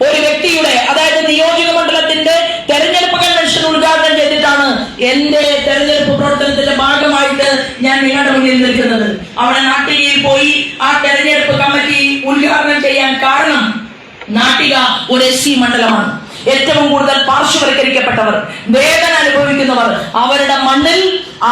ഒരു വ്യക്തിയുടെ, അതായത് നിയോജക മണ്ഡലത്തിന്റെ തെരഞ്ഞെടുപ്പ് കൺവെൻഷൻ ഉദ്ഘാടനം ചെയ്തിട്ടാണ് എന്റെ തെരഞ്ഞെടുപ്പ് പ്രവർത്തനത്തിന്റെ ഭാഗമായിട്ട് ഞാൻ നിങ്ങളുടെ മുന്നിൽ നിൽക്കുന്നത്. അവിടെ നാട്ടികയിൽ പോയി ആ തെരഞ്ഞെടുപ്പ് കമ്മിറ്റി ഉദ്ഘാടനം ചെയ്യാൻ കാരണം നാട്ടിക ഒരു SC മണ്ഡലമാണ്. ഏറ്റവും കൂടുതൽ പാർശ്വവൽക്കരിക്കപ്പെട്ടവർ, വേദന അനുഭവിക്കുന്നവർ, അവരുടെ മണ്ണിൽ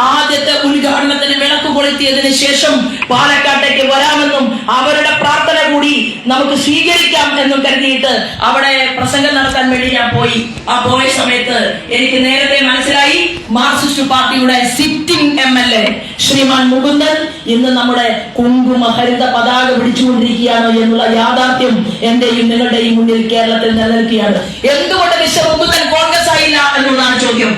ആദ്യത്തെ ഉദ്ഘാടനത്തിന് വിളക്ക് കൊളുത്തിയതിനു ശേഷം പാലക്കാട്ടേക്ക് വരാമെന്നും അവരുടെ പ്രാർത്ഥന കൂടി നമുക്ക് സ്വീകരിക്കാം എന്നും കരുതിയിട്ട് അവിടെ പ്രസംഗം നടത്താൻ വേണ്ടി ഞാൻ പോയി. ആ പോയ സമയത്ത് എനിക്ക് നേരത്തെ മനസ്സിലായി, മാർക്സിസ്റ്റ് പാർട്ടിയുടെ സിറ്റിംഗ് MLA ശ്രീമാൻ മുകുന്ദൻ ഇന്ന് നമ്മുടെ കുങ്കുമഹരിത പതാക പിടിച്ചുകൊണ്ടിരിക്കുകയാണ് എന്നുള്ള യാഥാർത്ഥ്യം എന്റെയും നിങ്ങളുടെയും മുന്നിൽ കേരളത്തിൽ നിലനിൽക്കുകയാണ്. എന്തുകൊണ്ട് മിസ്റ്റർ മുകുന്ദൻ കോൺഗ്രസ് ആയില്ല എന്നുള്ളതാണ് ചോദ്യം.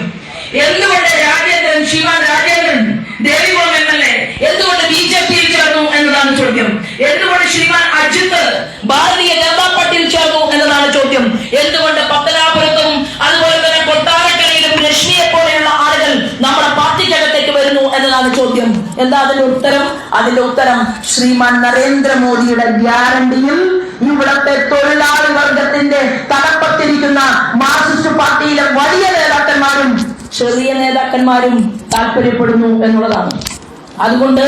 എന്തുകൊണ്ട് രാജേന്ദ്രൻ, ശ്രീമാൻ രാജേന്ദ്രൻ ദേവികുളം MLA എന്തുകൊണ്ട് BJPയിൽ ചേർന്നു എന്നതാണ് ചോദ്യം. എന്തുകൊണ്ട് ശ്രീമാൻ അജിത്ത് ഭാരതീയ ജനതാ പാർട്ടിയിൽ ചേർന്നു എന്നതാണ് ചോദ്യം. എന്തുകൊണ്ട് പത്തനാപുരത്തും അതുപോലെ തന്നെ കൊട്ടാരക്കരയിലും ലക്ഷ്മിയെ പോലെയുള്ള ആളുകൾ നമ്മുടെ പാർട്ടിക്കകത്തേക്ക് വരുന്നു എന്നതാണ് ചോദ്യം. എന്താ അതിന്റെ ഉത്തരം? അതിന്റെ ഉത്തരം ശ്രീമാൻ നരേന്ദ്രമോദിയുടെ ഗ്യാരണ്ടിയിൽ ഇവിടത്തെ തൊഴിലാളി വർഗത്തിന്റെ തലപ്പത്തിരിക്കുന്ന മാർക്സിസ്റ്റ് പാർട്ടിയിലെ വലിയ നേതാക്കന്മാരും ചെറിയ നേതാക്കന്മാരും താല്പര്യപ്പെടുന്നു എന്നുള്ളതാണ്. അതുകൊണ്ട്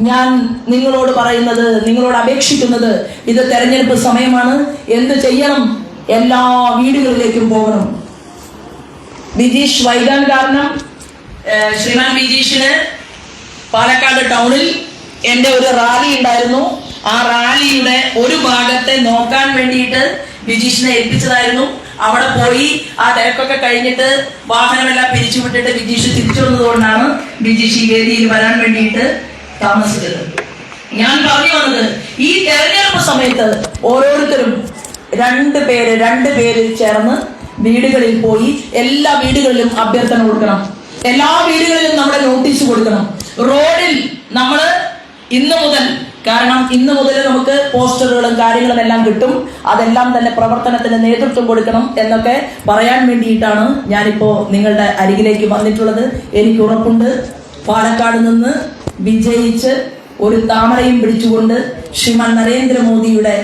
ഞാൻ നിങ്ങളോട് പറയുന്നത്, നിങ്ങളോട് അപേക്ഷിക്കുന്നത്, ഇത് തെരഞ്ഞെടുപ്പ് സമയമാണ്. എന്ത് ചെയ്യണം? എല്ലാ വീടുകളിലേക്കും പോകണം. ബിജീഷ് വൈകാൻ കാരണം ശ്രീമാൻ ബിജീഷിന് പാലക്കാട് ടൗണിൽ എന്റെ ഒരു റാലി ഉണ്ടായിരുന്നു. ആ റാലിയുടെ ഒരു ഭാഗത്തെ നോക്കാൻ വേണ്ടിയിട്ട് ബിജീഷിനെ ഏൽപ്പിച്ചതായിരുന്നു. അവിടെ പോയി ആ തിരക്കൊക്കെ കഴിഞ്ഞിട്ട് വാഹനമെല്ലാം പിരിച്ചുവിട്ടിട്ട് ബിജീഷ് തിരിച്ചു വന്നതുകൊണ്ടാണ് ബിജീഷ് ഈ വേദിയിൽ വരാൻ വേണ്ടിയിട്ട് താമസിച്ചത്. ഞാൻ പറഞ്ഞു വന്നത്, ഈ തെരഞ്ഞെടുപ്പ് സമയത്ത് ഓരോരുത്തരും രണ്ട് പേര് ചേർന്ന് വീടുകളിൽ പോയി എല്ലാ വീടുകളിലും അഭ്യർത്ഥന കൊടുക്കണം. എല്ലാ വീടുകളിലും നമ്മുടെ നോട്ടീസ് കൊടുക്കണം. റോഡിൽ നമ്മൾ ഇന്ന് മുതൽ നമുക്ക് പോസ്റ്ററുകളും കാര്യങ്ങളും എല്ലാം കിട്ടും. അതെല്ലാം തന്നെ പ്രവർത്തനത്തിന് നേതൃത്വം കൊടുക്കണം എന്നൊക്കെ പറയാൻ വേണ്ടിയിട്ടാണ് ഞാനിപ്പോ നിങ്ങളുടെ അരികിലേക്ക് വന്നിട്ടുള്ളത്. എനിക്ക് ഉറപ്പുണ്ട്, പാലക്കാട് നിന്ന് വിജയിച്ച് ഒരു താമരയും പിടിച്ചുകൊണ്ട് ശ്രീമാൻ നരേന്ദ്രമോദിയുടെ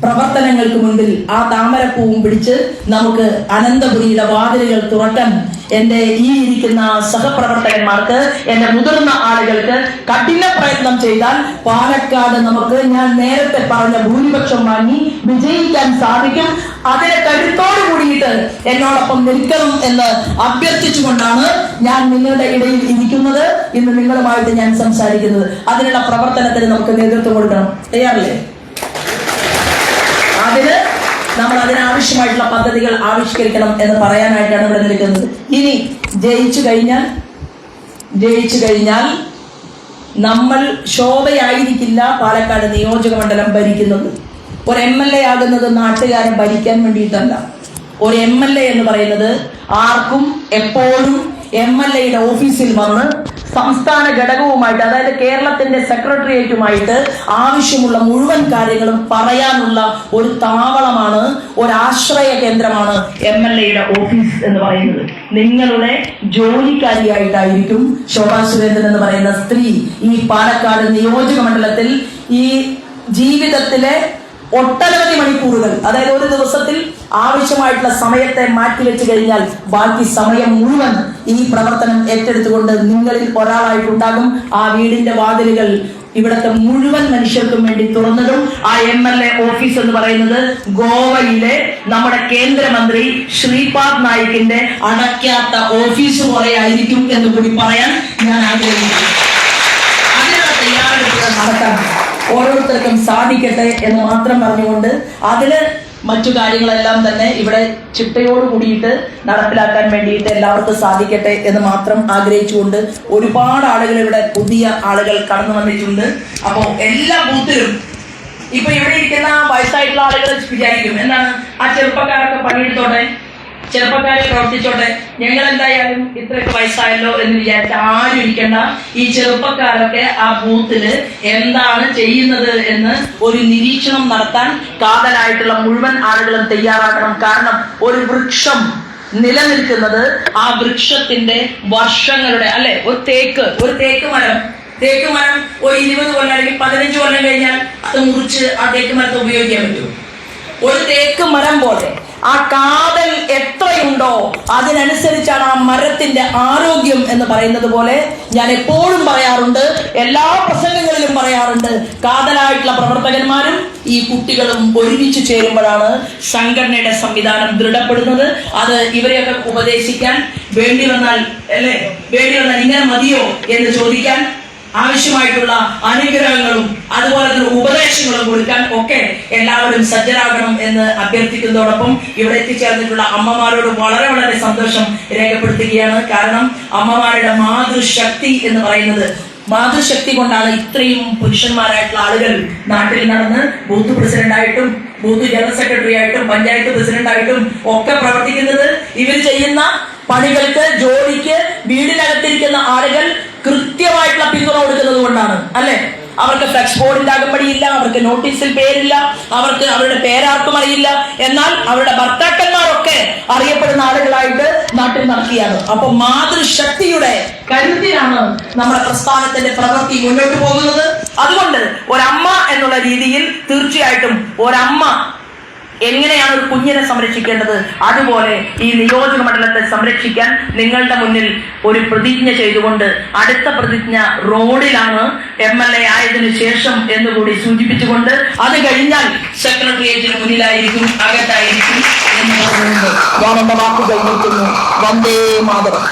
പ്രവർത്തനങ്ങൾക്ക് മുൻപിൽ ആ താമരപ്പൂവും പിടിച്ച് നമുക്ക് അനന്തപുരിയുടെ വാതിലുകൾ തുറക്കാൻ എന്റെ ഈ ഇരിക്കുന്ന സഹപ്രവർത്തകന്മാർക്ക്, എന്റെ മുതിർന്ന ആളുകൾക്ക് കഠിന പ്രയത്നം ചെയ്താൽ പാലക്കാട് നമുക്ക്, ഞാൻ നേരത്തെ പറഞ്ഞ ഭൂരിപക്ഷം വാങ്ങി വിജയിക്കാൻ സാധിക്കും. അതിനെ കരുത്തോട് കൂടിയിട്ട് എന്നോടൊപ്പം നിൽക്കണം എന്ന് അഭ്യർത്ഥിച്ചുകൊണ്ടാണ് ഞാൻ നിങ്ങളുടെ ഇടയിൽ ഇരിക്കുന്നത്, ഇന്ന് നിങ്ങളുമായിട്ട് ഞാൻ സംസാരിക്കുന്നത്. അതിനുള്ള പ്രവർത്തനത്തിന് നമുക്ക് നേതൃത്വം കൊടുക്കണം. തയ്യാറല്ലേ? നമ്മൾ അതിനാവശ്യമായിട്ടുള്ള പദ്ധതികൾ ആവിഷ്കരിക്കണം എന്ന് പറയാനായിട്ടാണ് ഇവിടെ നിൽക്കുന്നത്. ഇനി ജയിച്ചു കഴിഞ്ഞാൽ നമ്മൾ ശോഭയായിരിക്കില്ല പാലക്കാട് നിയോജക മണ്ഡലം ഭരിക്കുന്നത്. ഒരു MLA ആകുന്നത് നാട്ടുകാരെ ഭരിക്കാൻ വേണ്ടിയിട്ടല്ല. ഒരു MLA എന്ന് പറയുന്നത് ആർക്കും എപ്പോഴും MLAയുടെ ഓഫീസിൽ വന്ന് സംസ്ഥാന ഘടകവുമായിട്ട്, അതായത് കേരളത്തിന്റെ സെക്രട്ടേറിയറ്റുമായിട്ട് ആവശ്യമുള്ള മുഴുവൻ കാര്യങ്ങളും പറയാനുള്ള ഒരു താവളമാണ്, ഒരു ആശ്രയ കേന്ദ്രമാണ് MLAയുടെ ഓഫീസ് എന്ന് പറയുന്നത്. നിങ്ങളുടെ ജോലിക്കാരിയായിട്ടായിരിക്കും ശോഭാ സുരേന്ദ്രൻ എന്ന് പറയുന്ന സ്ത്രീ ഈ പാലക്കാട് നിയോജക മണ്ഡലത്തിൽ ഈ ജീവിതത്തിലെ ഒട്ടനവധി മണിക്കൂറുകൾ, അതായത് ഒരു ദിവസത്തിൽ ആവശ്യമായിട്ടുള്ള സമയത്തെ മാറ്റിവെച്ചു കഴിഞ്ഞാൽ ബാക്കി സമയം മുഴുവൻ ഈ പ്രവർത്തനം ഏറ്റെടുത്തുകൊണ്ട് നിങ്ങളിൽ ഒരാളായിട്ടുണ്ടാകും. ആ വീടിന്റെ വാതിലുകൾ ഇവിടുത്തെ മുഴുവൻ മനുഷ്യർക്കും വേണ്ടി തുറന്നിടും. ആ MLA ഓഫീസ് എന്ന് പറയുന്നത് ഗോവയിലെ നമ്മുടെ കേന്ദ്രമന്ത്രി ശ്രീപാദ് നായിക്കിന്റെ അടയ്ക്കാത്ത ഓഫീസ് പോലെ ആയിരിക്കും എന്ന് കൂടി പറയാൻ ഞാൻ ആഗ്രഹിക്കുന്നു. അതിനുള്ള തയ്യാറെടുപ്പുകൾ നടത്താൻ ഓരോരുത്തർക്കും സാധിക്കട്ടെ എന്ന് മാത്രം പറഞ്ഞുകൊണ്ട് അതിന് മറ്റു കാര്യങ്ങളെല്ലാം തന്നെ ഇവിടെ ചിട്ടയോട് കൂടിയിട്ട് നടപ്പിലാക്കാൻ വേണ്ടിയിട്ട് എല്ലാവർക്കും സാധിക്കട്ടെ എന്ന് മാത്രം ആഗ്രഹിച്ചുകൊണ്ട് ഒരുപാട് ആളുകൾ ഇവിടെ പുതിയ ആളുകൾ കടന്നു വന്നിട്ടുണ്ട്. അപ്പോൾ എല്ലാ ബൂത്തിലും ഇപ്പൊ ഇവിടെ ഇരിക്കുന്ന വയസ്സായിട്ടുള്ള ആളുകൾ വിചാരിക്കും, എന്താണ് ആ ചെറുപ്പക്കാരൊക്കെ പണിയെടുത്തോട്ടെ, ചെറുപ്പക്കാരെ പ്രവർത്തിച്ചോട്ടെ, ഞങ്ങൾ എന്തായാലും ഇത്രയൊക്കെ വയസ്സായല്ലോ എന്ന് വിചാരിച്ച ആരും ഇരിക്കേണ്ട. ഈ ചെറുപ്പക്കാരൊക്കെ ആ ബൂത്തില് എന്താണ് ചെയ്യുന്നത് എന്ന് ഒരു നിരീക്ഷണം നടത്താൻ കാതലായിട്ടുള്ള മുഴുവൻ ആളുകളും തയ്യാറാക്കണം. കാരണം ഒരു വൃക്ഷം നിലനിൽക്കുന്നത് ആ വൃക്ഷത്തിന്റെ വർഷങ്ങളുടെ, അല്ലെ, ഒരു തേക്ക് മരം ഒരു 20 കൊല്ലം അല്ലെങ്കിൽ 15 കൊല്ലം കഴിഞ്ഞാൽ അത് മുറിച്ച് ആ തേക്ക് മരത്തെ ഉപയോഗിക്കാൻ പറ്റും. ഒരു തേക്ക് മരം പോലെ ആ കാതൽ എത്രയുണ്ടോ അതിനനുസരിച്ചാണ് ആ മരത്തിന്റെ ആരോഗ്യം എന്ന് പറയുന്നത് പോലെ ഞാൻ എപ്പോഴും പറയാറുണ്ട്, എല്ലാ പ്രസംഗങ്ങളിലും പറയാറുണ്ട്, കാതലായിട്ടുള്ള പ്രവർത്തകന്മാരും ഈ കുട്ടികളും ഒരുമിച്ച് ചേരുമ്പോഴാണ് സംഘടനയുടെ സംവിധാനം ദൃഢപ്പെടുന്നത്. അത് ഇവരെയൊക്കെ ഉപദേശിക്കാൻ വേണ്ടി വന്നാൽ ഇങ്ങനെ മതിയോ എന്ന് ചോദിക്കാൻ ആവശ്യമായിട്ടുള്ള അനുഗ്രഹങ്ങളും അതുപോലെ തന്നെ ഉപദേശങ്ങളും കൊടുക്കാൻ ഒക്കെ എല്ലാവരും സജ്ജരാകണം എന്ന് അഭ്യർത്ഥിക്കുന്നതോടൊപ്പം ഇവിടെ എത്തിച്ചേർന്നിട്ടുള്ള അമ്മമാരോട് വളരെ വളരെ സന്തോഷം രേഖപ്പെടുത്തുകയാണ്. കാരണം അമ്മമാരുടെ മാതൃശക്തി എന്ന് പറയുന്നത്, മാതൃശക്തി കൊണ്ടാണ് ഇത്രയും പുരുഷന്മാരായിട്ടുള്ള ആളുകൾ നാട്ടിൽ നടന്ന് ബൂത്ത് പ്രസിഡന്റായിട്ടും ബൂത്ത് ജനറൽ സെക്രട്ടറി ആയിട്ടും പഞ്ചായത്ത് പ്രസിഡന്റായിട്ടും ഒക്കെ പ്രവർത്തിക്കുന്നത്. ഇവർ ചെയ്യുന്ന പണികൾക്ക്, ജോലിക്ക് വീടിനകത്തിരിക്കുന്ന ആളുകൾ കൃത്യമായിട്ടുള്ള പിന്തുണ കൊടുക്കുന്നത് കൊണ്ടാണ്, അല്ലെ? അവർക്ക് ഫ്ലെക്സ് ബോർഡിന്റെ അകമ്പടിയില്ല, അവർക്ക് നോട്ടീസിൽ പേരില്ല, അവർക്ക് അവരുടെ പേരാർക്കും അറിയില്ല. എന്നാൽ അവരുടെ ഭർത്താക്കന്മാരൊക്കെ അറിയപ്പെടുന്ന ആളുകളായിട്ട് നാട്ടിൽ നടക്കുകയാണ്. അപ്പൊ മാതൃശക്തിയുടെ കരുത്തിലാണ് നമ്മുടെ പ്രസ്ഥാനത്തിന്റെ പ്രവൃത്തി മുന്നോട്ട് പോകുന്നത്. അതുകൊണ്ട് ഒരമ്മ എന്നുള്ള രീതിയിൽ തീർച്ചയായിട്ടും ഒരമ്മ എങ്ങനെയാണ് ഒരു കുഞ്ഞിനെ സംരക്ഷിക്കേണ്ടത്, അതുപോലെ ഈ നിയോജക മണ്ഡലത്തെ സംരക്ഷിക്കാൻ നിങ്ങളുടെ മുന്നിൽ ഒരു പ്രതിജ്ഞ ചെയ്തുകൊണ്ട്, അടുത്ത പ്രതിജ്ഞ റോഡിലാണ് MLA ആയതിനു ശേഷം എന്നുകൂടി സൂചിപ്പിച്ചുകൊണ്ട്, അത് കഴിഞ്ഞാൽ സെക്രട്ടേറിയറ്റിന് മുന്നിലായിരിക്കും, അകത്തായിരിക്കും എന്ന് പറഞ്ഞുകൊണ്ട് ഞാൻ എന്റെ വാക്കുകൾ നിർത്തുന്നു. വന്ദേ മാതരം.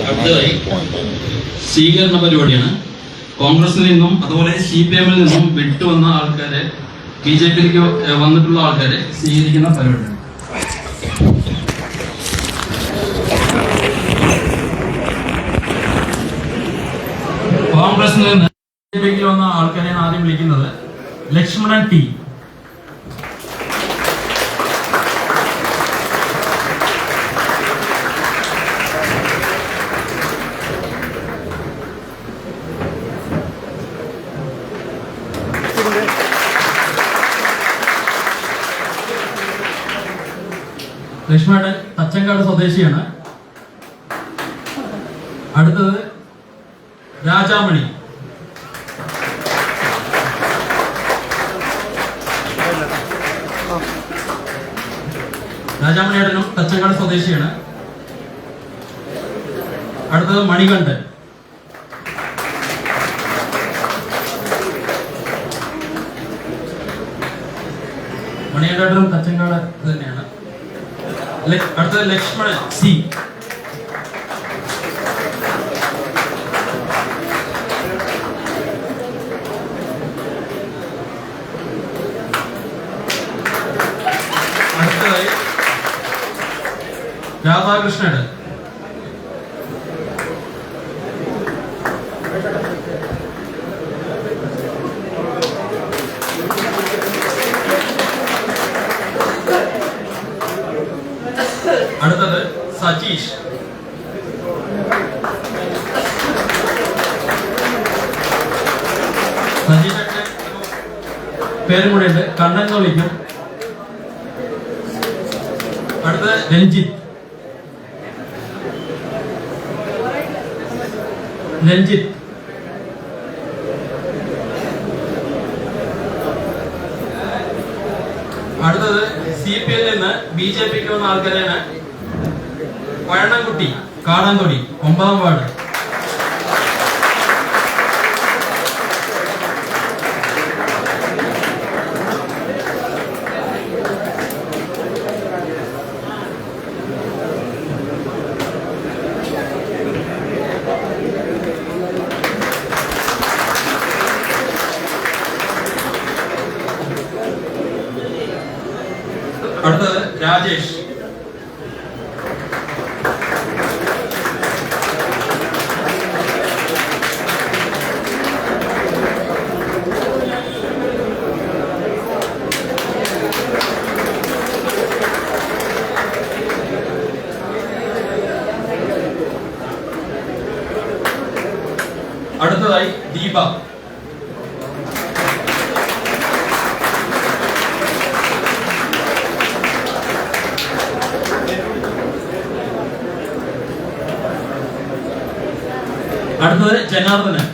അടുത്തതായി സ്വീകരണ പരിപാടിയാണ്. കോൺഗ്രസിൽ നിന്നും അതുപോലെ CPM നിന്നും വിട്ടുവന്ന ആൾക്കാരെ, BJPയിലേക്ക് വന്നിട്ടുള്ള ആൾക്കാരെ സ്വീകരിക്കുന്ന പരിപാടിയാണ്. കോൺഗ്രസിൽ നിന്ന് BJPയിലേക്ക് വന്ന ആൾക്കാരെയാണ് ആദ്യം വിളിക്കുന്നത്. ലക്ഷ്മണൻ T. ലക്ഷ്മണൻ തച്ചങ്കാട് സ്വദേശിയാണ്. അടുത്തത് രാജാമണി. രാജാമണിയേട്ടനും തച്ചങ്കാട് സ്വദേശിയാണ്. അടുത്തത് മണികണ്ഠൻ. മണികണ്ഠനും തച്ചങ്കാട് തന്നെയാണ്. അടുത്തത് ലക്ഷ്മണൻ C. അടുത്തതായി രാധാകൃഷ്ണൻ. അടുത്തത് സജീഷ്. സജീഷന്റെ പേരും കൂടെ ഉണ്ട്, കണ്ണൻ എന്ന് വിളിക്കും. അടുത്തത് രഞ്ജിത്ത്. അടുത്തത് CPM നിന്ന് BJPക്ക് വന്ന ആൾക്കാരാണ്. പഴണംകുട്ടി, കാടാൻതൊടി, 9ാം വാർഡ്. അടുത്തത് രാജേഷ്. അടുത്തതായി ദീപ. അടുത്തത് ജനാർദ്ദനൻ.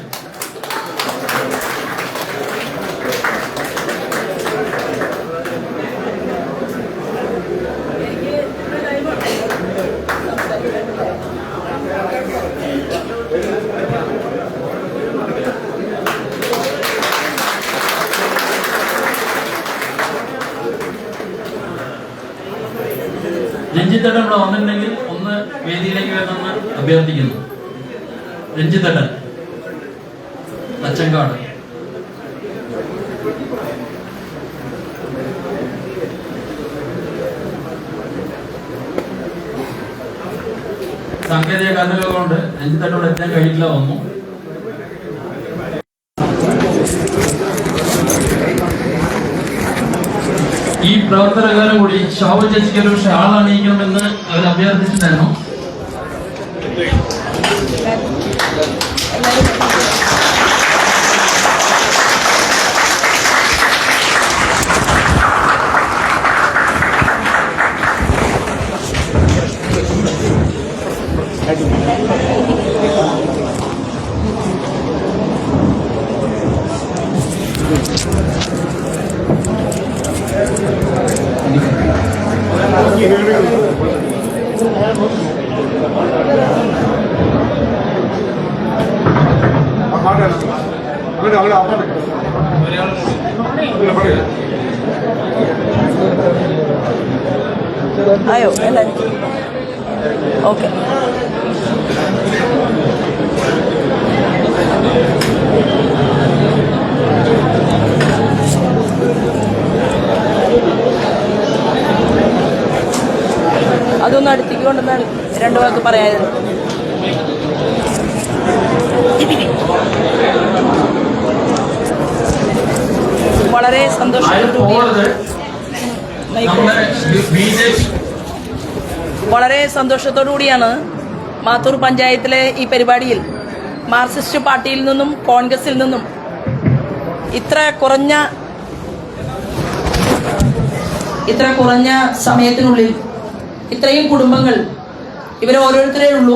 രഞ്ജിത്തേട്ടൻ ഇവിടെ വന്നിട്ടുണ്ടെങ്കിൽ ഒന്ന് വേദിയിലേക്ക് വരണമെന്ന് അഭ്യർത്ഥിക്കുന്നു. രഞ്ജിത്തേട്ടൻ തച്ചങ്കാട്. സാങ്കേതിക കാരണങ്ങൾ കൊണ്ട് രഞ്ജിത്തേട്ടനോട് എത്താൻ കഴിയില്ല വന്നു. ഈ പ്രവർത്തനകാലം കൂടി ഷാവു ചേച്ചിക്ക് ഒരു ഷാൾ അണിയിക്കണമെന്ന് അവർ അഭ്യർത്ഥിച്ചിട്ടുണ്ടായിരുന്നു. ആയോ എല്ലാവരും ഓക്കെ. അതൊന്ന് അടുത്തേക്ക് കൊണ്ടുവന്നാൽ രണ്ടു വാക്ക് പറയായിരുന്നു. വളരെ സന്തോഷത്തോടു കൂടിയാണ് മാത്തൂർ പഞ്ചായത്തിലെ ഈ പരിപാടിയിൽ മാർക്സിസ്റ്റ് പാർട്ടിയിൽ നിന്നും കോൺഗ്രസിൽ നിന്നും ഇത്ര കുറഞ്ഞ സമയത്തിനുള്ളിൽ ഇത്രയും കുടുംബങ്ങൾ, ഇവർ ഓരോരുത്തരേ ഉള്ളൂ,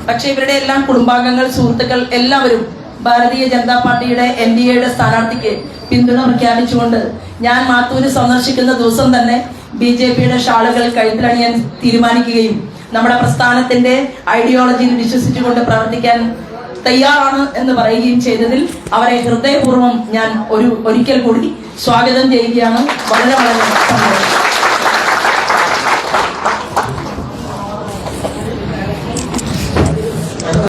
പക്ഷെ ഇവരുടെ എല്ലാം കുടുംബാംഗങ്ങൾ, സുഹൃത്തുക്കൾ എല്ലാവരും ഭാരതീയ ജനതാ പാർട്ടിയുടെ NDAയുടെ സ്ഥാനാർത്ഥിക്ക് പിന്തുണ പ്രഖ്യാപിച്ചുകൊണ്ട് ഞാൻ മാത്തൂര് സന്ദർശിക്കുന്ന ദിവസം തന്നെ BJPയുടെ ഷാളുകൾ കഴുത്തിലണിയാൻ തീരുമാനിക്കുകയും നമ്മുടെ പ്രസ്ഥാനത്തിന്റെ ഐഡിയോളജിയിൽ വിശ്വസിച്ചുകൊണ്ട് പ്രവർത്തിക്കാൻ തയ്യാറാണ് എന്ന് പറയുകയും ചെയ്തതിൽ അവരെ ഹൃദയപൂർവ്വം ഞാൻ ഒരിക്കൽ കൂടി സ്വാഗതം ചെയ്യുകയാണ്. വളരെ വളരെ സന്തോഷം.